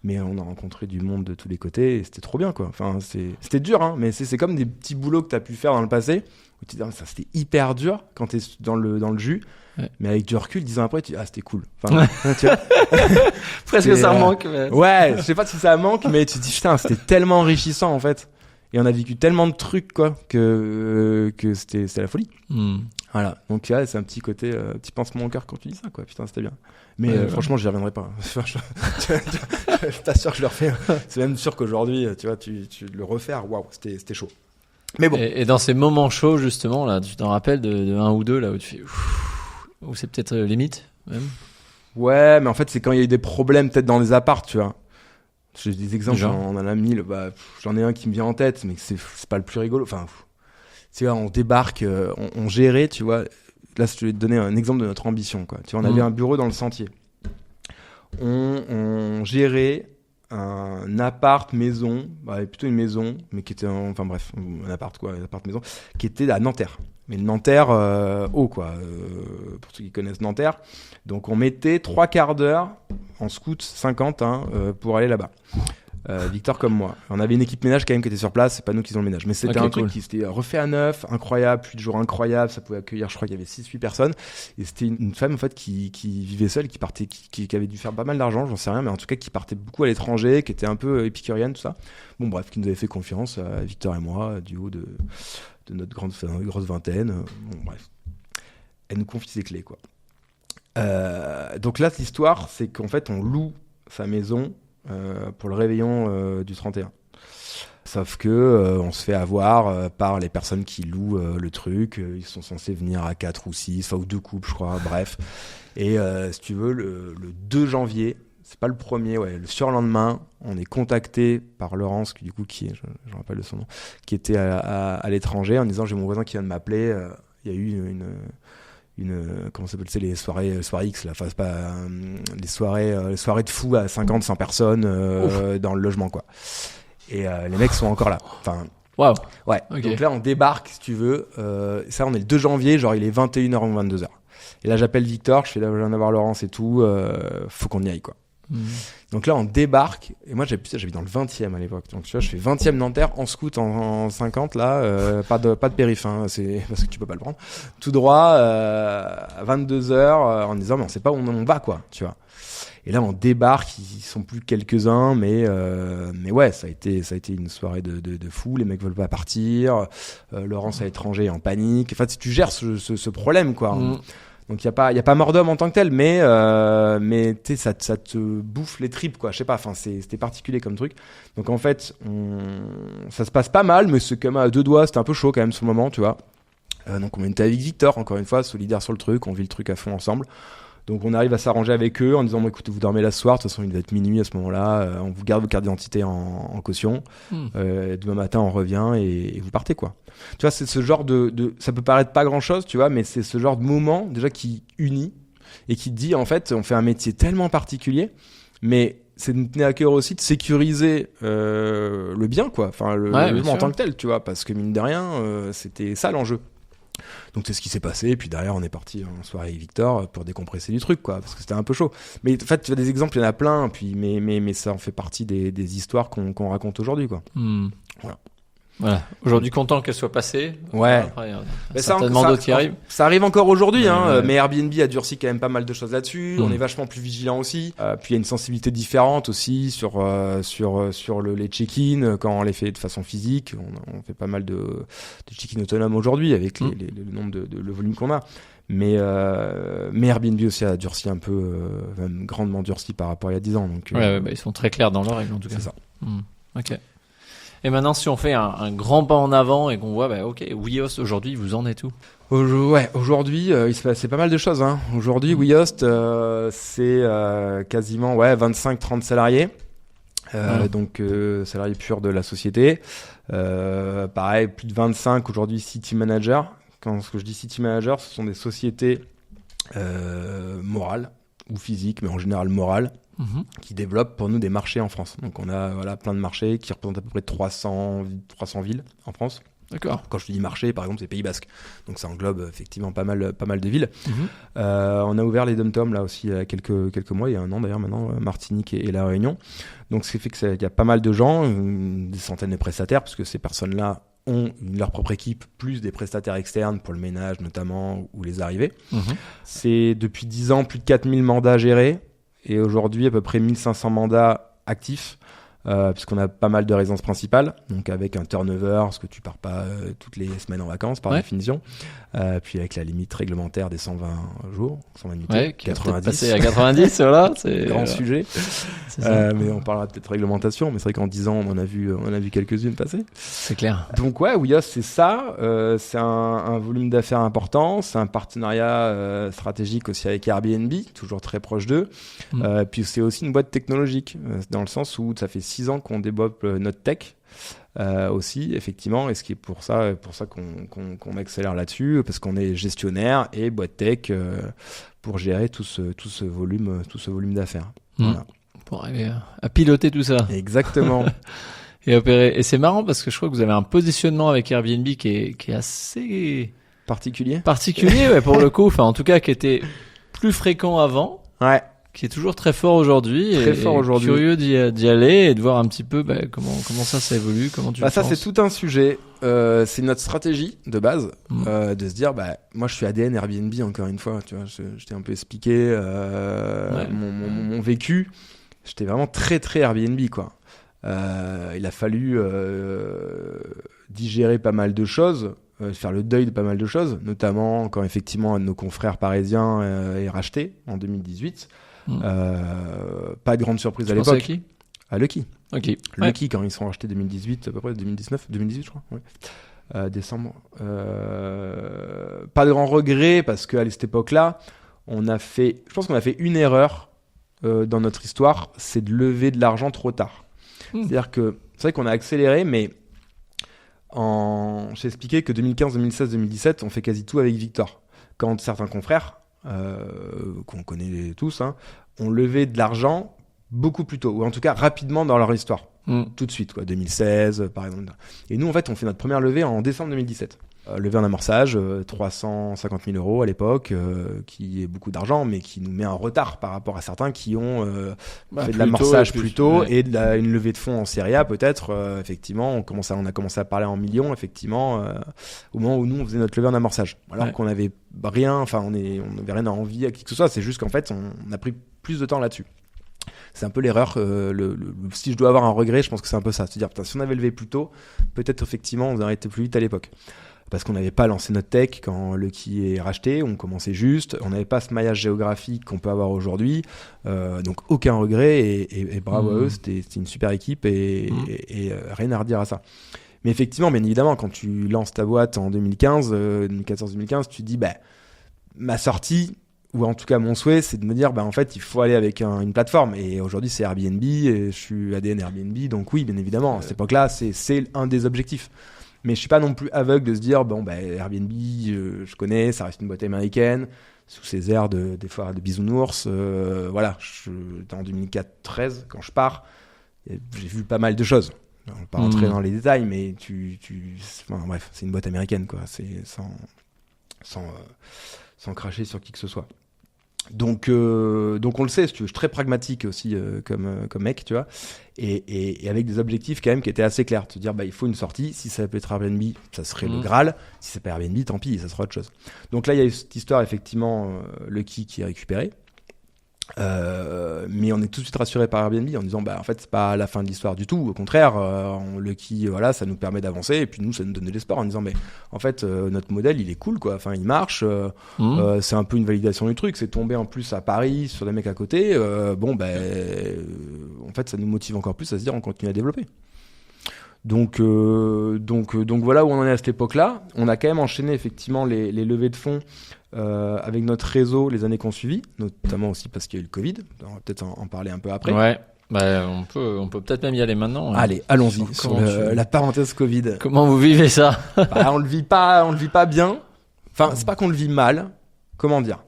Mais on a rencontré du monde de tous les côtés et c'était trop bien, quoi. Enfin, c'était dur, hein, mais c'est comme des petits boulots que t'as pu faire dans le passé où tu te dis, ça c'était hyper dur quand t'es dans le jus. Ouais. Mais avec du recul, 10 ans après, tu dis, c'était cool. Enfin, tu vois, Presque ça manque. Mais... Ouais, je sais pas si ça manque, mais tu te dis, putain, c'était tellement enrichissant, en fait. Et on a vécu tellement de trucs, quoi, que c'était la folie. Voilà. Donc, là, c'est un petit côté, petit pincement au cœur quand tu dis ça, quoi. Putain, c'était bien. Mais franchement, j'y reviendrai pas. Je suis pas sûr que je le refais. C'est même sûr qu'aujourd'hui, tu vois, tu le refaire, waouh, c'était chaud. Mais bon. Et dans ces moments chauds, justement, là, tu t'en rappelles de un ou deux, là, où tu fais, où c'est peut-être limite, même? Ouais, mais en fait, c'est quand il y a eu des problèmes, peut-être dans les apparts, tu vois. J'ai des exemples, on en a 1000. J'en ai un qui me vient en tête, mais c'est pas le plus rigolo. Enfin, tu vois, on débarque, on gérait, tu vois. Là, je vais te donner un exemple de notre ambition, quoi. Tu vois, on avait un bureau dans le Sentier. On gérait un appart maison, plutôt une maison, mais qui était un appart, quoi, un appart maison, qui était à Nanterre. Mais le Nanterre haut, quoi, pour ceux qui connaissent Nanterre. Donc on mettait 3 quarts d'heure en scoot 50 pour aller là-bas. Victor comme moi. On avait une équipe ménage quand même qui était sur place, c'est pas nous qui faisons le ménage. Mais c'était un truc qui s'était refait à neuf, incroyable, puis de jours incroyables, ça pouvait accueillir, je crois qu'il y avait 6-8 personnes. Et c'était une femme en fait qui vivait seule, qui partait, qui avait dû faire pas mal d'argent, j'en sais rien, mais en tout cas qui partait beaucoup à l'étranger, qui était un peu épicurienne, tout ça. Bon bref, qui nous avait fait confiance, Victor et moi, du haut de notre grosse vingtaine. Bon bref. Elle nous confie ses clés, quoi. Donc là, l'histoire, c'est qu'en fait, on loue sa maison pour le réveillon du 31. Sauf que on se fait avoir par les personnes qui louent le truc. Ils sont censés venir à 4 ou 6, ou 2 couples, je crois, bref. Et si tu veux, le 2 janvier, c'est pas le premier, le surlendemain, on est contacté par Laurence, qui je rappelle de son nom, qui était à l'étranger, en disant, j'ai mon voisin qui vient de m'appeler, il y a eu comment ça s'appelle, c'est les soirées X, là, enfin c'est pas les soirées de fous à 50-100 personnes dans le logement, quoi. Et les mecs sont encore là. Enfin, waouh. Ouais. Okay. Donc là on débarque, si tu veux. Ça, on est le 2 janvier, genre il est 21h ou 22h. Et là j'appelle Victor, je fais là, je viens d'avoir Laurence et tout, faut qu'on y aille, quoi. Donc là on débarque, et moi j'habite dans le 20e à l'époque, donc tu vois, je fais 20e Nanterre en scoot en 50 là, pas de périph', c'est parce que tu peux pas le prendre, tout droit à 22h en disant mais on sait pas où on va, quoi, tu vois. Et là on débarque, ils sont plus que quelques-uns, mais ouais, ça a été une soirée de fou, les mecs veulent pas partir, Laurence à l'étranger en panique, enfin tu gères ce problème, quoi. Donc il y a pas mort d'homme en tant que tel, mais tu sais, ça te bouffe les tripes, quoi. Je sais pas, enfin c'était particulier comme truc. Donc en fait, ça se passe pas mal, mais c'est quand même à 2 doigts, c'était un peu chaud quand même sur le moment, tu vois. Donc on était avec Victor, encore une fois, solidaire sur le truc, on vit le truc à fond ensemble. Donc on arrive à s'arranger avec eux en disant bon, écoutez, vous dormez là ce soir, de toute façon il va être minuit à ce moment-là, on vous garde vos cartes d'identité en caution. Demain matin on revient et vous partez, quoi. Tu vois, c'est ce genre de ça peut paraître pas grand-chose, tu vois, mais c'est ce genre de moment déjà qui unit et qui dit en fait on fait un métier tellement particulier, mais c'est de tenir à cœur aussi de sécuriser le bien, quoi, enfin le en tant que tel, tu vois, parce que mine de rien c'était ça l'enjeu. Donc c'est ce qui s'est passé, et puis derrière on est parti en soirée avec Victor pour décompresser du truc, quoi, parce que c'était un peu chaud. Mais en fait, tu as des exemples, il y en a plein, puis mais ça en fait partie des histoires qu'on raconte aujourd'hui, quoi. Voilà. Aujourd'hui, content qu'elle soit passée. Ouais. Après, certainement d'autres qui arrivent. Ça arrive encore aujourd'hui, mais Airbnb a durci quand même pas mal de choses là-dessus. On est vachement plus vigilant aussi. Puis il y a une sensibilité différente aussi sur les check-in quand on les fait de façon physique. On fait pas mal de check-in autonomes aujourd'hui avec le nombre le volume qu'on a. Mais Airbnb aussi a durci un peu, même grandement durci par rapport à il y a 10 ans. Donc, ils sont très clairs dans leurs règles, en tout cas. C'est ça. Ok. Et maintenant, si on fait un grand pas en avant et qu'on voit, ok, WeHost aujourd'hui, vous en êtes où ? Aujourd'hui, il se passait pas mal de choses. Aujourd'hui, WeHost, c'est quasiment 25-30 salariés. Donc salariés purs de la société. Pareil, plus de 25 aujourd'hui city managers. Quand je dis city manager, ce sont des sociétés morales ou physiques, mais en général morales, qui développent pour nous des marchés en France. Donc on a plein de marchés qui représentent à peu près 300 villes en France. D'accord. Quand je te dis marché, par exemple, c'est Pays Basque. Donc ça englobe effectivement pas mal de villes. Mhm. On a ouvert les dom-toms là aussi il y a quelques mois, il y a un an d'ailleurs maintenant, Martinique et La Réunion. Donc ce qui fait qu'il y a pas mal de gens, des centaines de prestataires, parce que ces personnes-là ont leur propre équipe, plus des prestataires externes pour le ménage notamment, ou les arrivées. Mhm. C'est depuis 10 ans plus de 4000 mandats gérés, et aujourd'hui à peu près 1500 mandats actifs. Puisqu'on a pas mal de résidences principales, donc avec un turnover, parce que tu pars pas toutes les semaines en vacances par définition, puis avec la limite réglementaire des 120 jours, 120 nuitées, Qui va 90. peut-être passer à 90, voilà. C'est Grand sujet. C'est ça. Mais on parlera peut-être réglementation, mais c'est vrai qu'en 10 ans, on en a vu quelques-unes passer. C'est clair. Donc ouais, Ouios, c'est ça. C'est un volume d'affaires important. C'est un partenariat stratégique aussi avec Airbnb, toujours très proche d'eux. Puis c'est aussi une boîte technologique, dans le sens où ça fait 6 ans qu'on développe notre tech. Aussi effectivement, et ce qui est pour ça qu'on accélère là-dessus, parce qu'on est gestionnaire et boîte tech pour gérer tout ce volume d'affaires. Voilà. Pour arriver à piloter tout ça. Exactement. Et opérer. Et c'est marrant parce que je crois que vous avez un positionnement avec Airbnb qui est assez particulier, ouais, pour le coup. Enfin, en tout cas, qui était plus fréquent avant. Ouais. Qui est toujours très fort aujourd'hui. Très fort aujourd'hui. Curieux d'y aller et de voir un petit peu comment ça évolue, comment tu ça penses. c'est tout un sujet. C'est notre stratégie de base de se dire moi je suis ADN Airbnb encore une fois. Tu vois, je t'ai un peu expliqué mon vécu. J'étais vraiment très très Airbnb quoi. Il a fallu digérer pas mal de choses, faire le deuil de pas mal de choses, notamment quand effectivement un de nos confrères parisiens est racheté en 2018. Pas de grande surprise à l'époque. À qui ? À Lucky. Okay. Lucky, quand ils sont rachetés 2018, à peu près 2018 je crois. Ouais. Décembre. Pas de grand regret parce qu'à cette époque-là, je pense qu'on a fait une erreur dans notre histoire, c'est de lever de l'argent trop tard. C'est-à-dire que c'est vrai qu'on a accéléré, mais j'ai expliqué que 2015, 2016, 2017, on fait quasi tout avec Victor. Quand certains confrères qu'on connaît tous, ont levé de l'argent beaucoup plus tôt, ou en tout cas rapidement dans leur histoire, tout de suite, 2016 par exemple. Et nous, en fait, on fait notre première levée en décembre 2017. Levée en amorçage, 350 000 euros à l'époque, qui est beaucoup d'argent, mais qui nous met en retard par rapport à certains qui ont fait de l'amorçage plus tôt et une levée de fonds en série A peut-être. Effectivement, on a commencé à parler en millions, effectivement, au moment où nous on faisait notre levée en amorçage. Alors qu'on n'avait rien, on n'avait rien à envier à qui que ce soit. C'est juste qu'en fait, on a pris plus de temps là-dessus. C'est un peu l'erreur. Si je dois avoir un regret, je pense que c'est un peu ça. Se dire, putain, si on avait levé plus tôt, peut-être effectivement on aurait été plus vite à l'époque. Parce qu'on n'avait pas lancé notre tech quand Lucky est racheté, on commençait juste, on n'avait pas ce maillage géographique qu'on peut avoir aujourd'hui, donc aucun regret et bravo à eux, c'était une super équipe et rien à redire à ça. Mais effectivement, bien évidemment, quand tu lances ta boîte en 2014-2015, tu te dis ma sortie, ou en tout cas mon souhait, c'est de me dire en fait il faut aller avec une plateforme, et aujourd'hui c'est Airbnb, et je suis ADN Airbnb, donc oui, bien évidemment, à cette époque-là c'est un des objectifs. Mais je suis pas non plus aveugle de se dire Airbnb, je connais, ça reste une boîte américaine sous ces airs des fois de bisounours. Voilà, en 2013 quand je pars, j'ai vu pas mal de choses. On va pas rentrer dans les détails, mais bref, c'est une boîte américaine quoi. C'est sans cracher sur qui que ce soit. Donc on le sait, si tu veux, je suis très pragmatique aussi comme mec, tu vois, et avec des objectifs quand même qui étaient assez clairs. Te dire il faut une sortie, si ça peut être Airbnb, ça serait le Graal, si c'est pas Airbnb, tant pis, ça sera autre chose. Donc là il y a eu cette histoire effectivement, Lucky qui est récupéré, mais on est tout de suite rassuré par Airbnb en disant en fait c'est pas la fin de l'histoire du tout, au contraire, Lucky ça nous permet d'avancer, et puis nous ça nous donne de l'espoir en disant mais en fait notre modèle il est cool quoi, il marche, c'est un peu une validation du truc, c'est tombé en plus à Paris sur les mecs à côté, en fait ça nous motive encore plus à se dire on continue à développer. Donc voilà où on en est à cette époque-là. On a quand même enchaîné effectivement les levées de fonds avec notre réseau les années qu'on suivi, notamment aussi parce qu'il y a eu le Covid. On va peut-être en parler un peu après. Ouais, on peut peut-être même y aller maintenant. Allez, allons-y sur la parenthèse Covid. Comment vous vivez ça ? On le vit pas bien. Enfin, c'est pas qu'on le vit mal. Comment dire ?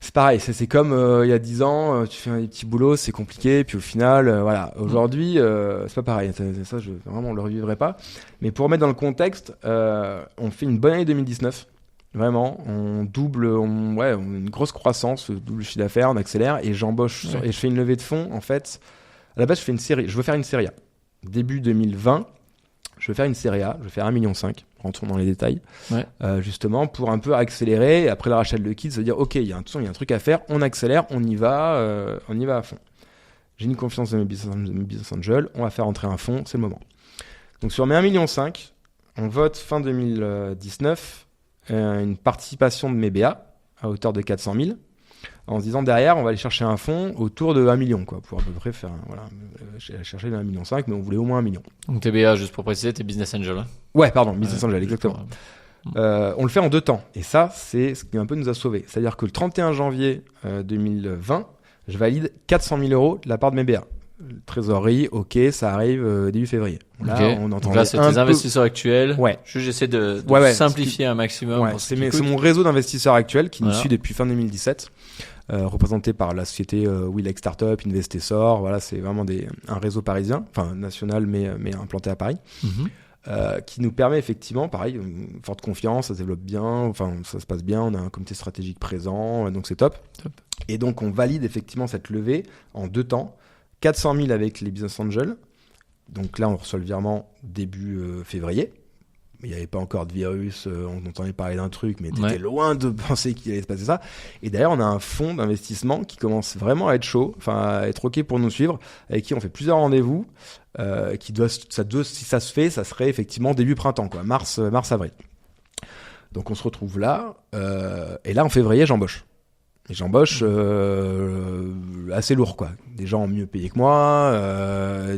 C'est pareil, c'est comme il y a 10 ans, tu fais un petit boulot, c'est compliqué, puis au final, voilà. Aujourd'hui, c'est pas pareil. Ça, vraiment, on le revivrait pas. Mais pour remettre dans le contexte, on fait une bonne année 2019. Vraiment, on double, on a une grosse croissance, double chiffre d'affaires, on accélère, et j'embauche et je fais une levée de fonds. En fait, à la base, je veux faire une série A. Début 2020, je veux faire une série A, je veux faire 1,5 million. Rentrons dans les détails. Justement, pour un peu accélérer, et après le rachat de Le Kid, se dire, ok, il y a un truc à faire, on accélère, on y va à fond. J'ai une confiance de mes business angels, on va faire entrer un fonds, c'est le moment. Donc sur mes 1,5 million, on vote fin 2019 une participation de mes BA à hauteur de 400 000, en se disant derrière, on va aller chercher un fonds autour de 1 million, quoi, pour à peu près faire, chercher 1,5 million, mais on voulait au moins 1 million. Donc tes BA, juste pour préciser, tes business angel. Ouais, pardon, business angel, exactement. On le fait en 2 temps, et ça, c'est ce qui un peu nous a sauvés. C'est-à-dire que le 31 janvier 2020, je valide 400 000 euros de la part de mes BA. Trésorerie, ok, ça arrive début février. Là, on entend. Là, c'est tes investisseurs actuels. Ouais. J'essaie de simplifier un maximum. Ouais, c'est mon réseau d'investisseurs actuels qui nous suit depuis fin 2017, représenté par la société We Like Startup, Investessor. Voilà, c'est vraiment un réseau parisien, enfin national, mais implanté à Paris, qui nous permet effectivement, pareil, une forte confiance, ça se développe bien, enfin ça se passe bien. On a un comité stratégique présent, donc c'est top. Et donc on valide effectivement cette levée en 2 temps. 400 000 avec les business angels. Donc là, on reçoit le virement début février. Il n'y avait pas encore de virus, on entendait parler d'un truc, mais t'étais loin de penser qu'il allait se passer ça. Et d'ailleurs, on a un fonds d'investissement qui commence vraiment à être chaud, enfin à être OK pour nous suivre, avec qui on fait plusieurs rendez-vous, si ça se fait, ça serait effectivement début printemps, quoi, mars, avril. Donc on se retrouve là, et là en février, j'embauche. Et j'embauche assez lourd, quoi. Des gens mieux payés que moi,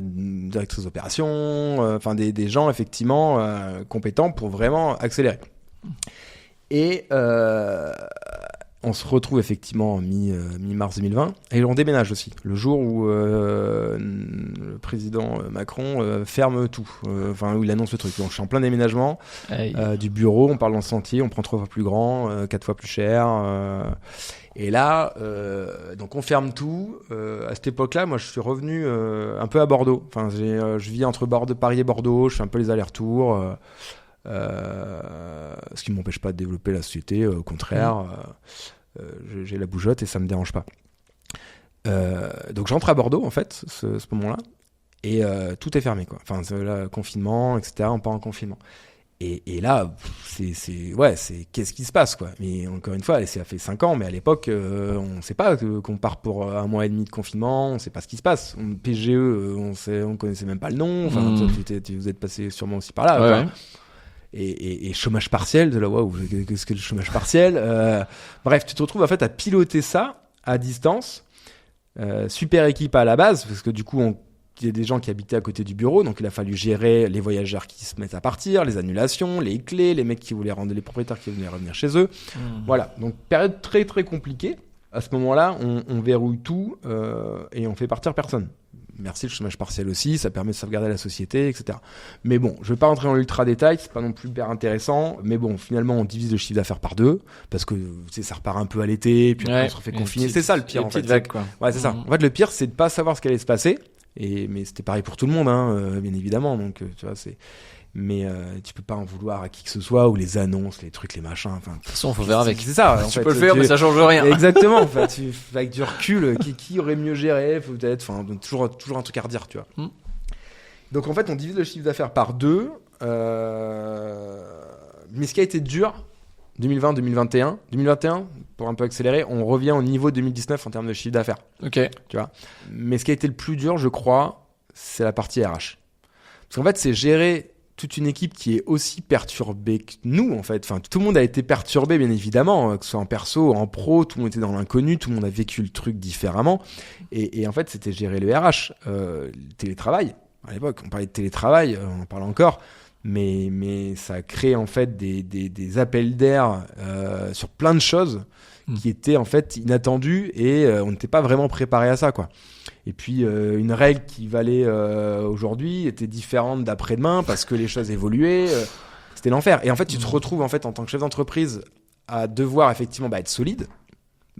directrice d'opération, enfin des gens effectivement compétents pour vraiment accélérer. Et on se retrouve effectivement en mi-mars 2020 et on déménage aussi. Le jour où le président Macron ferme tout, où il annonce le truc. Donc je suis en plein déménagement du bureau, on parle dans le sentier, on prend 3 fois plus grand, 4 fois plus cher. Et là, donc on ferme tout. À cette époque-là, moi, je suis revenu un peu à Bordeaux. Enfin, je vis entre Paris et Bordeaux. Je fais un peu les allers-retours, ce qui ne m'empêche pas de développer la société. Au contraire, j'ai la bougeotte et ça me dérange pas. Donc j'entre à Bordeaux en fait, ce moment-là, et tout est fermé, quoi. Enfin, là, confinement, etc. On part en confinement. Et là, c'est qu'est-ce qui se passe, quoi. Mais encore une fois, ça fait 5 ans, mais à l'époque, on sait pas qu'on part pour 1 mois et demi de confinement, on sait pas ce qui se passe. PGE, on connaissait même pas le nom. Enfin, vous êtes passé sûrement aussi par là. Ouais. Et chômage partiel, de là, waouh, qu'est-ce que le chômage partiel? Bref, tu te retrouves en fait à piloter ça à distance. Super équipe à la base, parce que du coup, il y a des gens qui habitaient à côté du bureau, donc il a fallu gérer les voyageurs qui se mettent à partir, les annulations, les clés, les mecs qui voulaient les propriétaires qui voulaient revenir chez eux. Voilà, donc période très très compliquée. À ce moment-là, on verrouille tout et on fait partir personne. Merci le chômage partiel aussi, ça permet de sauvegarder la société, etc. Mais bon, je vais pas rentrer dans l'ultra détail, c'est pas non plus hyper intéressant. Mais bon, finalement, on divise le chiffre d'affaires par 2 parce que ça repart un peu à l'été, puis après on se refait confiner. C'est ça le pire en fait. Vague, quoi. Ouais, c'est ça. En fait, le pire, c'est de pas savoir ce qui allait se passer. Mais c'était pareil pour tout le monde, bien évidemment. Donc, tu vois, mais tu peux pas en vouloir à qui que ce soit, ou les annonces, les trucs, les machins. Enfin, de toute façon, faut faire avec. C'est ça. Tu peux le faire, mais ça change rien. Exactement. En fait, avec du recul, qui aurait mieux géré, peut-être. Enfin, toujours un truc à redire, tu vois. Donc, en fait, on divise le chiffre d'affaires par 2. Mais ce qui a été dur, 2020, 2021, pour un peu accélérer, on revient au niveau 2019 en termes de chiffre d'affaires. Ok. Tu vois. Mais ce qui a été le plus dur, je crois, c'est la partie RH. Parce qu'en fait, c'est gérer toute une équipe qui est aussi perturbée que nous, en fait. Enfin, tout le monde a été perturbé, bien évidemment, que ce soit en perso, en pro, tout le monde était dans l'inconnu, tout le monde a vécu le truc différemment. Et en fait, c'était gérer le RH. Le télétravail, à l'époque, on parlait de télétravail, on en parle encore. Mais ça crée en fait des appels d'air sur plein de choses qui étaient en fait inattendues et on n'était pas vraiment préparé à ça, quoi. Et puis une règle qui valait aujourd'hui était différente d'après-demain parce que les choses évoluaient. C'était l'enfer. Et en fait, tu te retrouves en fait en tant que chef d'entreprise à devoir effectivement être solide,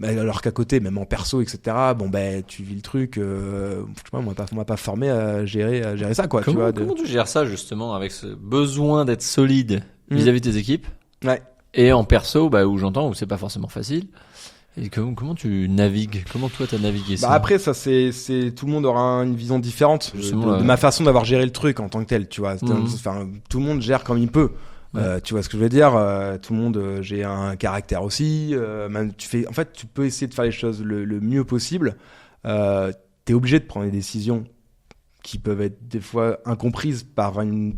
Alors qu'à côté, même en perso, etc., bon, ben, tu vis le truc, je sais pas, on m'a pas formé à gérer ça, quoi, tu vois. Comment tu gères ça, justement, avec ce besoin d'être solide vis-à-vis de tes équipes? Ouais. Et en perso, où j'entends, où c'est pas forcément facile. Et comment tu navigues? Comment toi t'as navigué ça? Après, ça, c'est, tout le monde aura une vision différente de ma façon d'avoir géré le truc en tant que tel, tu vois. Enfin, tout le monde gère comme il peut. Ouais. Tu vois ce que je veux dire, tout le monde j'ai un caractère aussi. Même en fait, tu peux essayer de faire les choses le mieux possible. T'es obligé de prendre des décisions qui peuvent être des fois incomprises par une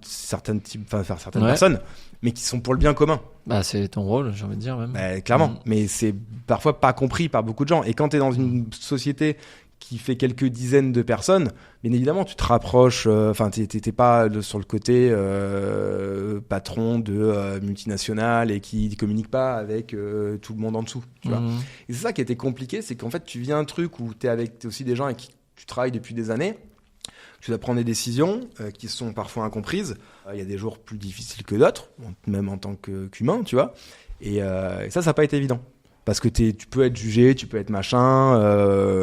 certaine personnes, mais qui sont pour le bien commun. C'est ton rôle, j'ai envie de dire même. Clairement, mais c'est parfois pas compris par beaucoup de gens. Et quand t'es dans une société qui fait quelques dizaines de personnes, bien évidemment, tu te rapproches. Enfin, t'es pas sur le côté patron de multinationale et qui communique pas avec tout le monde en dessous. Tu vois. Et c'est ça qui était compliqué, c'est qu'en fait, tu viens un truc où t'es aussi des gens avec qui tu travailles depuis des années. Tu dois prendre des décisions qui sont parfois incomprises. Il y a des jours plus difficiles que d'autres, même en tant qu'humain, tu vois. Et ça n'a pas été évident. Parce que tu peux être jugé, tu peux être machin,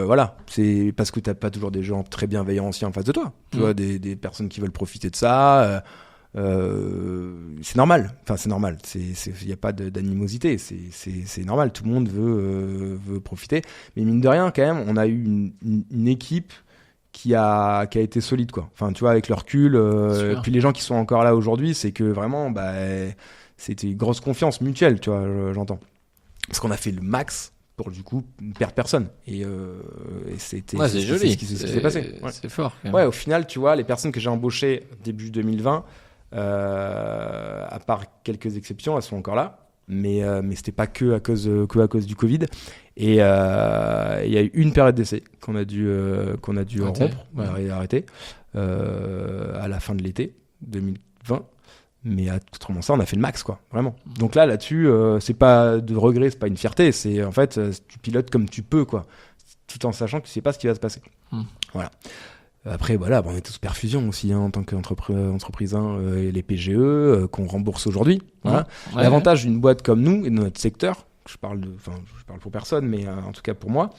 voilà. C'est parce que t'as pas toujours des gens très bienveillants aussi en face de toi. Tu vois, des personnes qui veulent profiter de ça. C'est normal. Enfin, c'est normal. Il y a pas d'animosité. C'est normal. Tout le monde veut profiter. Mais mine de rien, quand même, on a eu une équipe qui a été solide, quoi. Enfin, tu vois, avec le recul. Puis les gens qui sont encore là aujourd'hui, c'est que vraiment, c'était une grosse confiance mutuelle, tu vois, j'entends. Parce qu'on a fait le max pour du coup ne perdre personne et c'était c'est joli, c'est ce qui s'est passé. C'est fort. Ouais, au final, tu vois, les personnes que j'ai embauchées début 2020, à part quelques exceptions, elles sont encore là, mais c'était pas que à cause du Covid. Et il y a eu une période d'essai qu'on a dû rompre, arrêter à la fin de l'été 2020. Mais autrement ça, on a fait le max, quoi, vraiment. Donc là-dessus, c'est pas de regret, c'est pas une fierté, c'est en fait, tu pilotes comme tu peux, quoi, tout en sachant que tu sais pas ce qui va se passer. Voilà. Après, voilà, on est tous perfusion aussi, en tant qu'entreprise, et les PGE qu'on rembourse aujourd'hui. Voilà. L'avantage d'une boîte comme nous et de notre secteur, je parle pour personne, mais en tout cas pour moi,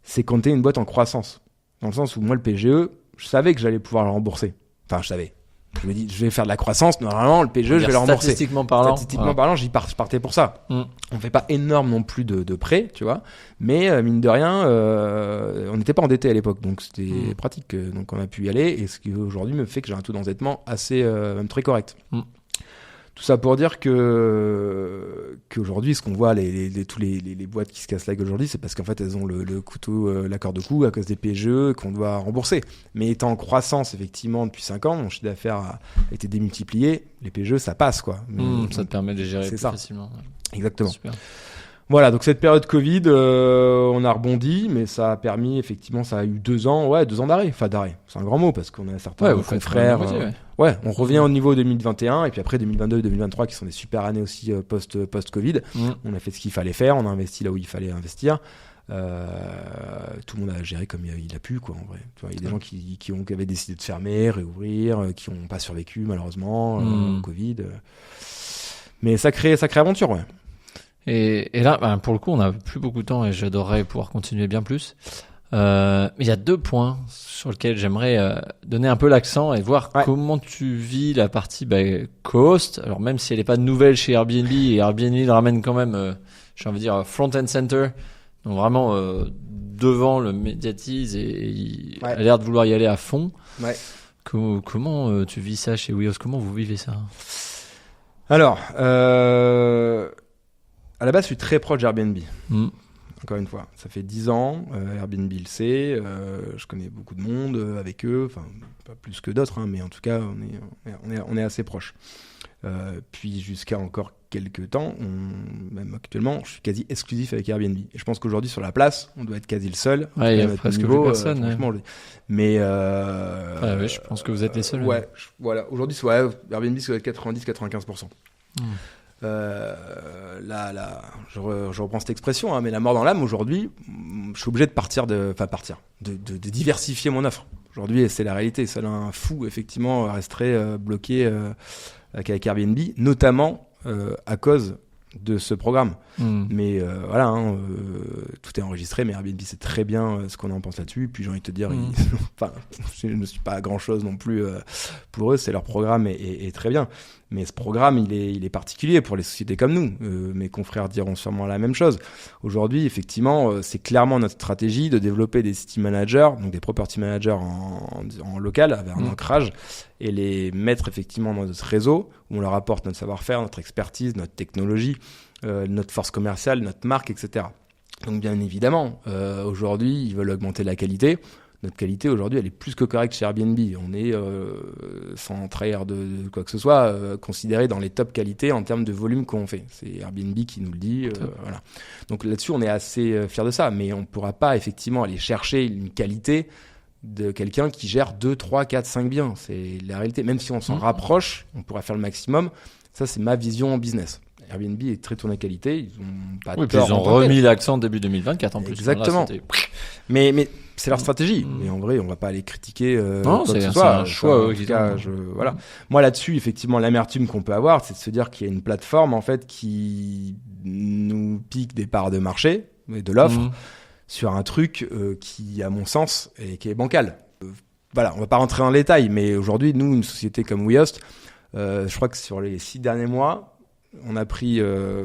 c'est quand t'es une boîte en croissance. Dans le sens où moi, le PGE, je savais que j'allais pouvoir le rembourser. Enfin, je savais. Je me dis, je vais faire de la croissance, normalement, le PGE, je vais le rembourser. Statistiquement parlant, je partais pour ça. On fait pas énorme non plus de prêts, tu vois, mais mine de rien, on n'était pas endetté à l'époque, donc c'était pratique. Donc on a pu y aller, et ce qui aujourd'hui me fait que j'ai un taux d'endettement assez, même très correct. Tout ça pour dire qu'aujourd'hui, ce qu'on voit, tous les boîtes qui se cassent la gueule aujourd'hui, c'est parce qu'en fait, elles ont le couteau, la corde au cou à cause des PGE qu'on doit rembourser. Mais étant en croissance, effectivement, depuis 5 ans, mon chiffre d'affaires a été démultiplié. Les PGE, ça passe, quoi. Ça te permet de les gérer plus facilement. Exactement. Super. Voilà, donc cette période Covid, on a rebondi, mais ça a permis, effectivement, ça a eu 2 ans d'arrêt. Enfin, d'arrêt, c'est un grand mot, parce qu'on a certains confrères. On revient au niveau 2021, et puis après 2022 et 2023, qui sont des super années aussi post-Covid. On a fait ce qu'il fallait faire, on a investi là où il fallait investir. Tout le monde a géré comme il a pu, quoi, en vrai. Tu vois, il y a des gens qui avaient décidé de fermer, réouvrir, qui n'ont pas survécu, malheureusement, au Covid. Mais sacrée aventure, ouais. Et là, pour le coup, on n'a plus beaucoup de temps et j'adorerais pouvoir continuer bien plus. Mais il y a 2 points sur lesquels j'aimerais donner un peu l'accent et voir comment tu vis la partie co-host. Alors même si elle n'est pas nouvelle chez Airbnb, et Airbnb le ramène quand même, j'ai envie de dire, front and center. Donc vraiment devant le médiatise et il a l'air de vouloir y aller à fond. Ouais. Comment tu vis ça chez Weos? Comment vous vivez ça? Alors, à la base, je suis très proche d'Airbnb. Encore une fois, ça fait 10 ans. Airbnb le sait. Je connais beaucoup de monde avec eux. Enfin, pas plus que d'autres, mais en tout cas, on est assez proches. Puis jusqu'à encore quelques temps, même actuellement, je suis quasi exclusif avec Airbnb. Et je pense qu'aujourd'hui, sur la place, on doit être quasi le seul. Ouais, il y a presque plus personne. Franchement, mais je pense que vous êtes les seuls. Ouais, voilà. Aujourd'hui, Airbnb, ça doit être 90-95%. Là, je reprends cette expression, mais la mort dans l'âme, aujourd'hui, je suis obligé de diversifier mon offre. Aujourd'hui, c'est la réalité. Seul un fou, effectivement, resterait bloqué avec Airbnb, notamment à cause de ce programme. Mais voilà, tout est enregistré, mais Airbnb sait très bien ce qu'on en pense là-dessus. Puis j'ai envie de te dire, je ne suis pas à grand-chose non plus pour eux, c'est leur programme est très bien. Mais ce programme, il est particulier pour les sociétés comme nous. Mes confrères diront sûrement la même chose. Aujourd'hui, effectivement, c'est clairement notre stratégie de développer des city managers, donc des property managers en local, avec un ancrage, et les mettre effectivement dans notre réseau, où on leur apporte notre savoir-faire, notre expertise, notre technologie, notre force commerciale, notre marque, etc. Donc bien évidemment, aujourd'hui, ils veulent augmenter la qualité. Notre qualité aujourd'hui, elle est plus que correcte chez Airbnb. On est, sans trahir de quoi que ce soit, considéré dans les top qualités en termes de volume qu'on fait. C'est Airbnb qui nous le dit. Voilà. Donc là-dessus, on est assez fiers de ça. Mais on ne pourra pas effectivement aller chercher une qualité de quelqu'un qui gère 2, 3, 4, 5 biens. C'est la réalité. Même si on s'en rapproche, on pourra faire le maximum. Ça, c'est ma vision en business. Airbnb est très tourné qualité. Ils ont pas puis ils ont remis l'accent début 2024 en plus. Exactement. Là, mais c'est leur stratégie. Mais en vrai, on va pas aller critiquer. Non, c'est un choix. En tout cas, voilà. Moi, là-dessus, effectivement, l'amertume qu'on peut avoir, c'est de se dire qu'il y a une plateforme en fait qui nous pique des parts de marché et de l'offre sur un truc qui, à mon sens, et qui est bancal. Voilà, on va pas rentrer dans le détail, mais aujourd'hui, nous, une société comme WeHost, je crois que sur les 6 derniers mois, on a pris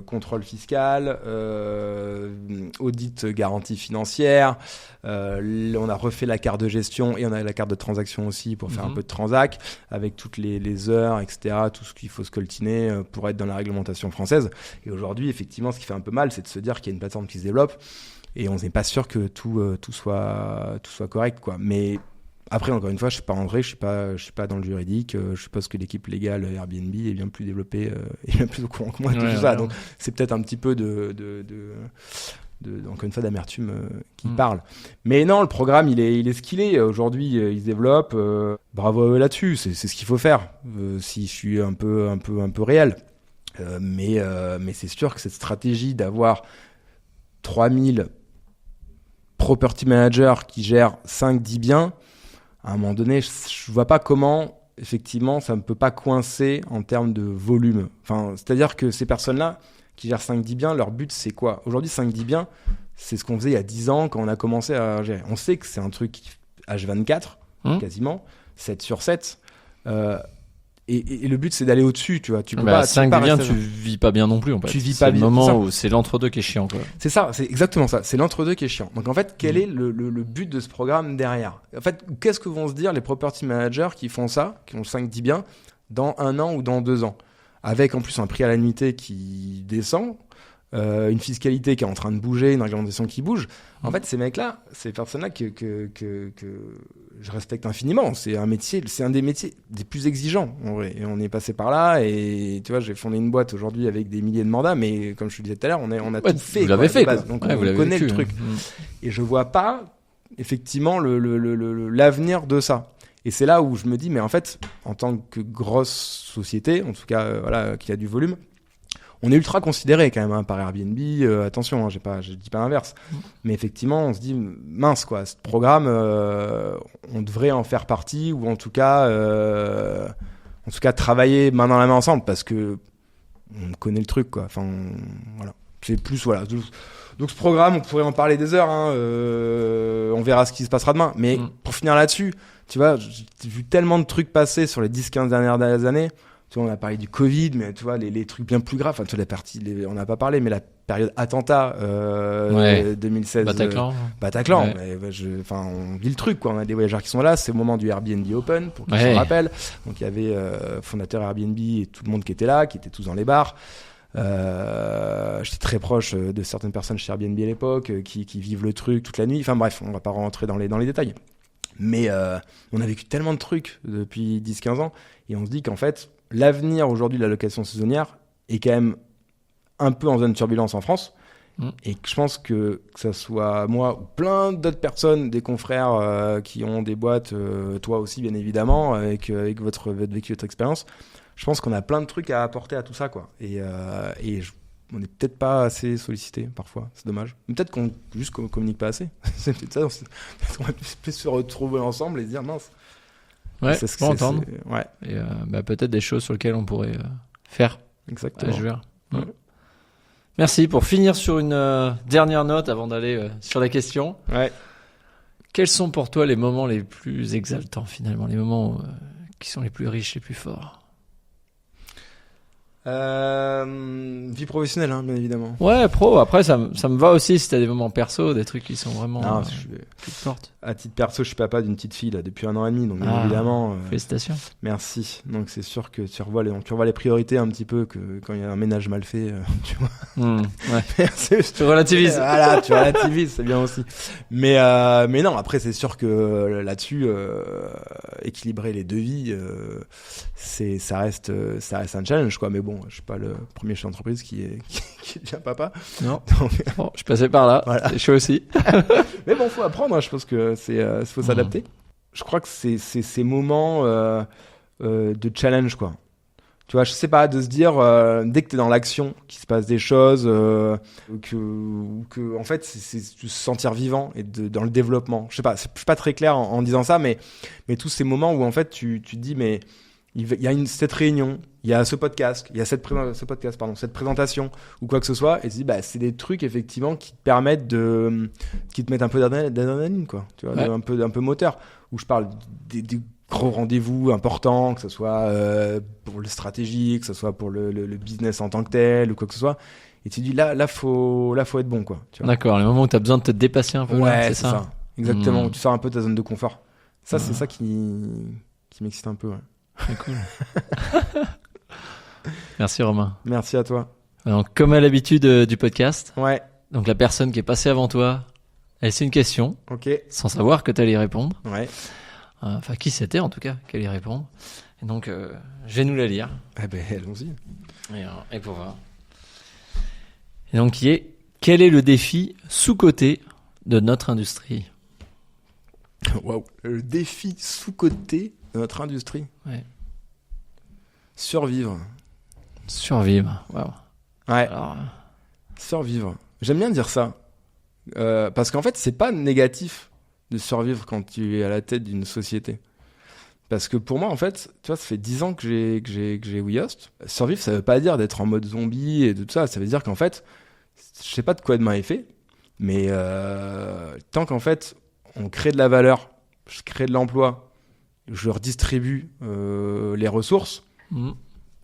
contrôle fiscal, audit garantie financière, on a refait la carte de gestion et on a la carte de transaction aussi pour faire un peu de transac avec toutes les heures, etc., tout ce qu'il faut scoltiner pour être dans la réglementation française. Et aujourd'hui, effectivement, ce qui fait un peu mal, c'est de se dire qu'il y a une plateforme qui se développe et on n'est pas sûr que tout soit correct, quoi. Mais après, encore une fois, je suis pas André, je suis pas dans le juridique. Je suppose que l'équipe légale Airbnb est bien plus développée et bien plus au courant que moi de tout ça. Donc, c'est peut-être un petit peu encore une fois, d'amertume qui parle. Mais non, le programme, il est ce qu'il est. Aujourd'hui, il se développe. Bravo à eux là-dessus. C'est ce qu'il faut faire. Si je suis un peu réel. Mais c'est sûr que cette stratégie d'avoir 3000 property managers qui gèrent 5-10 biens, à un moment donné, je vois pas comment, effectivement, ça ne peut pas coincer en termes de volume. Enfin, c'est-à-dire que ces personnes-là qui gèrent 5-10 biens, leur but, c'est quoi ? Aujourd'hui, 5-10 biens, c'est ce qu'on faisait il y a 10 ans quand on a commencé à gérer. On sait que c'est un truc H24, quasiment, 7 sur 7. Et le but, c'est d'aller au-dessus, tu vois. Tu peux pas, 5 biens, tu vis pas bien non plus, en fait. Tu vis pas bien. C'est le moment où c'est l'entre-deux qui est chiant, quoi. C'est ça, c'est exactement ça. C'est l'entre-deux qui est chiant. Donc, en fait, quel est le but de ce programme derrière ? En fait, qu'est-ce que vont se dire les property managers qui font ça, qui ont 5-10 biens, dans 1 an ou dans 2 ans ? Avec, en plus, un prix à la nuitée qui descend, une fiscalité qui est en train de bouger, une réglementation qui bouge. En fait, ces mecs-là, ces personnes-là que je respecte infiniment. C'est un des métiers des plus exigeants, en vrai. Et on est passé par là. Et tu vois, j'ai fondé une boîte aujourd'hui avec des milliers de mandats, mais comme je te disais tout à l'heure, on a tout fait. Vous l'avez fait, quoi. Donc on connaît le truc. Et je vois pas effectivement l'avenir de ça. Et c'est là où je me dis, mais en fait, en tant que grosse société, en tout cas, voilà, qui a du volume, on est ultra considéré quand même par Airbnb. Attention, je dis pas l'inverse. Mais effectivement, on se dit mince quoi. Ce programme, on devrait en faire partie ou en tout cas travailler main dans la main ensemble parce que on connaît le truc quoi. Enfin voilà. C'est plus voilà. Donc ce programme, on pourrait en parler des heures. On verra ce qui se passera demain. Mais pour finir là-dessus, tu vois, j'ai vu tellement de trucs passer sur les 10-15 dernières années. Tu vois, on a parlé du Covid, mais tu vois, les trucs bien plus graves. Enfin, tu vois, on n'a pas parlé, mais la période attentat 2016. Bataclan. Ouais. On vit le truc, quoi. On a des voyageurs qui sont là. C'est au moment du Airbnb Open, pour qu'ils s'en rappellent. Donc, il y avait fondateur Airbnb et tout le monde qui était là, qui étaient tous dans les bars. J'étais très proche de certaines personnes chez Airbnb à l'époque, qui vivent le truc toute la nuit. Enfin bref, on va pas rentrer dans les détails. Mais on a vécu tellement de trucs depuis 10-15 ans, et on se dit qu'en fait, l'avenir aujourd'hui de la location saisonnière est quand même un peu en zone turbulence en France. Et que je pense que ça soit moi ou plein d'autres personnes, des confrères qui ont des boîtes, toi aussi bien évidemment, avec votre vécu, votre expérience, je pense qu'on a plein de trucs à apporter à tout ça, quoi. On n'est peut-être pas assez sollicité parfois, c'est dommage. Mais peut-être qu'on communique pas assez. C'est peut-être ça. On va plus se retrouver ensemble et se dire mince. Ouais, je peux entendre. Ouais. Et peut-être des choses sur lesquelles on pourrait faire. Exactement. Je verrai. Merci. Pour finir sur une dernière note avant d'aller sur la question. Ouais. Quels sont pour toi les moments les plus exaltants finalement, les moments qui sont les plus riches, les plus forts? Vie professionnelle, hein, bien évidemment. Ouais, pro. Après, ça me va aussi si t'as des moments perso, des trucs qui sont vraiment Non, qui te portent. à titre perso, je suis papa d'une petite fille là, depuis 1 an et demi, donc bien évidemment. Félicitations. Merci. Donc c'est sûr que tu revois les priorités un petit peu que quand il y a un ménage mal fait, tu vois. Ouais. Tu relativises. Voilà, tu relativises, c'est bien aussi. Mais non, après c'est sûr que là-dessus, équilibrer les devis, ça reste un challenge, quoi. Mais bon, je suis pas le premier chef d'entreprise qui devient papa. Non. Donc, bon, je passais par là. Voilà. C'est chaud aussi. Mais bon, faut apprendre. Hein. Je pense que faut s'adapter. Je crois que c'est ces moments de challenge, quoi. Tu vois, je sais pas, de se dire dès que t'es dans l'action, qu'il se passe des choses, que en fait, c'est de se sentir vivant et dans le développement. Je sais pas, je suis pas très clair en disant ça, mais tous ces moments où en fait tu te dis mais il y a cette réunion, il y a ce podcast, il y a cette présentation ou quoi que ce soit, et tu dis bah c'est des trucs effectivement qui te permettent qui te mettent un peu d'adrénaline, quoi. Tu vois, ouais. un peu moteur. Où je parle des gros rendez-vous importants, que ce soit pour le stratégie, que ce soit pour le business en tant que tel ou quoi que ce soit. Et tu dis là faut être bon, quoi. Tu vois. D'accord, les moments où tu as besoin de te dépasser un peu. Ouais, là, c'est ça. Exactement. Où tu sors un peu de ta zone de confort. Ça, c'est ça qui m'excite un peu. Ouais. C'est cool. Merci Romain. Merci à toi. Donc, comme à l'habitude du podcast, ouais. Donc la personne qui est passée avant toi, elle c'est une question, sans savoir que tu allais y répondre. Ouais. Enfin, qui c'était en tout cas qui allait y répondre. Et donc, je vais nous la lire. Eh ben, allons-y. Et pour voir. Et donc, quel est le défi sous-coté de notre industrie? Waouh. Le défi sous-coté de notre industrie. Ouais. Survivre. Waouh. Ouais. Alors, survivre. J'aime bien dire ça. Parce qu'en fait, c'est pas négatif de survivre quand tu es à la tête d'une société. Parce que pour moi, en fait, tu vois, ça fait 10 ans que j'ai WeHost. Survivre, ça veut pas dire d'être en mode zombie et tout ça. Ça veut dire qu'en fait, je sais pas de quoi demain est fait, mais tant qu'en fait, on crée de la valeur, je crée de l'emploi, je redistribue les ressources,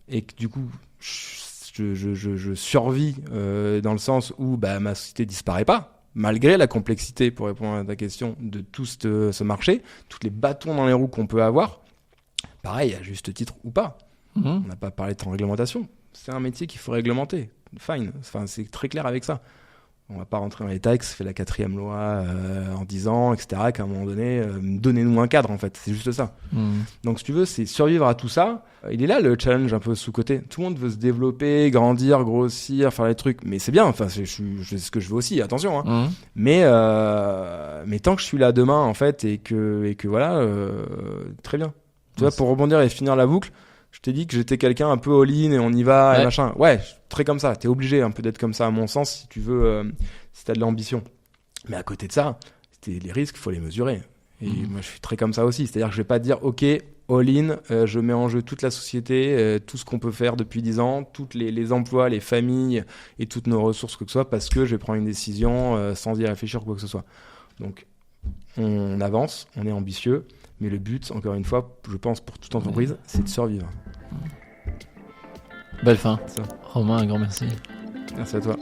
et que du coup, je survis dans le sens où ma société disparaît pas, malgré la complexité, pour répondre à ta question, de tout ce marché, tous les bâtons dans les roues qu'on peut avoir, pareil, à juste titre ou pas. On n'a pas parlé de réglementation. C'est un métier qu'il faut réglementer. Fine. Enfin, c'est très clair avec ça. On va pas rentrer dans les détails, ça fait la 4e loi en 10 ans, etc., qu'à un moment donné, donnez-nous un cadre, en fait. C'est juste ça. Donc, si tu veux, c'est survivre à tout ça. Il est là, le challenge un peu sous-côté. Tout le monde veut se développer, grandir, grossir, faire les trucs. Mais c'est bien. Enfin, c'est ce que je veux aussi, attention. Hein. Mais tant que je suis là demain, en fait, et que voilà, très bien. Tu vois, pour rebondir et finir la boucle, je t'ai dit que j'étais quelqu'un un peu all-in et on y va et machin. Ouais, très comme ça. T'es obligé un peu d'être comme ça, à mon sens, si tu veux, si t'as de l'ambition. Mais à côté de ça, les risques, faut les mesurer. Et moi, je suis très comme ça aussi. C'est-à-dire que je vais pas te dire, ok, all-in, je mets en jeu toute la société, tout ce qu'on peut faire depuis 10 ans, tous les emplois, les familles et toutes nos ressources, quoi que ce soit, parce que je vais prendre une décision sans y réfléchir ou quoi que ce soit. Donc, on avance, on est ambitieux. Mais le but, encore une fois, je pense pour toute entreprise, c'est de survivre. Belle fin. Romain, un grand merci. Merci à toi.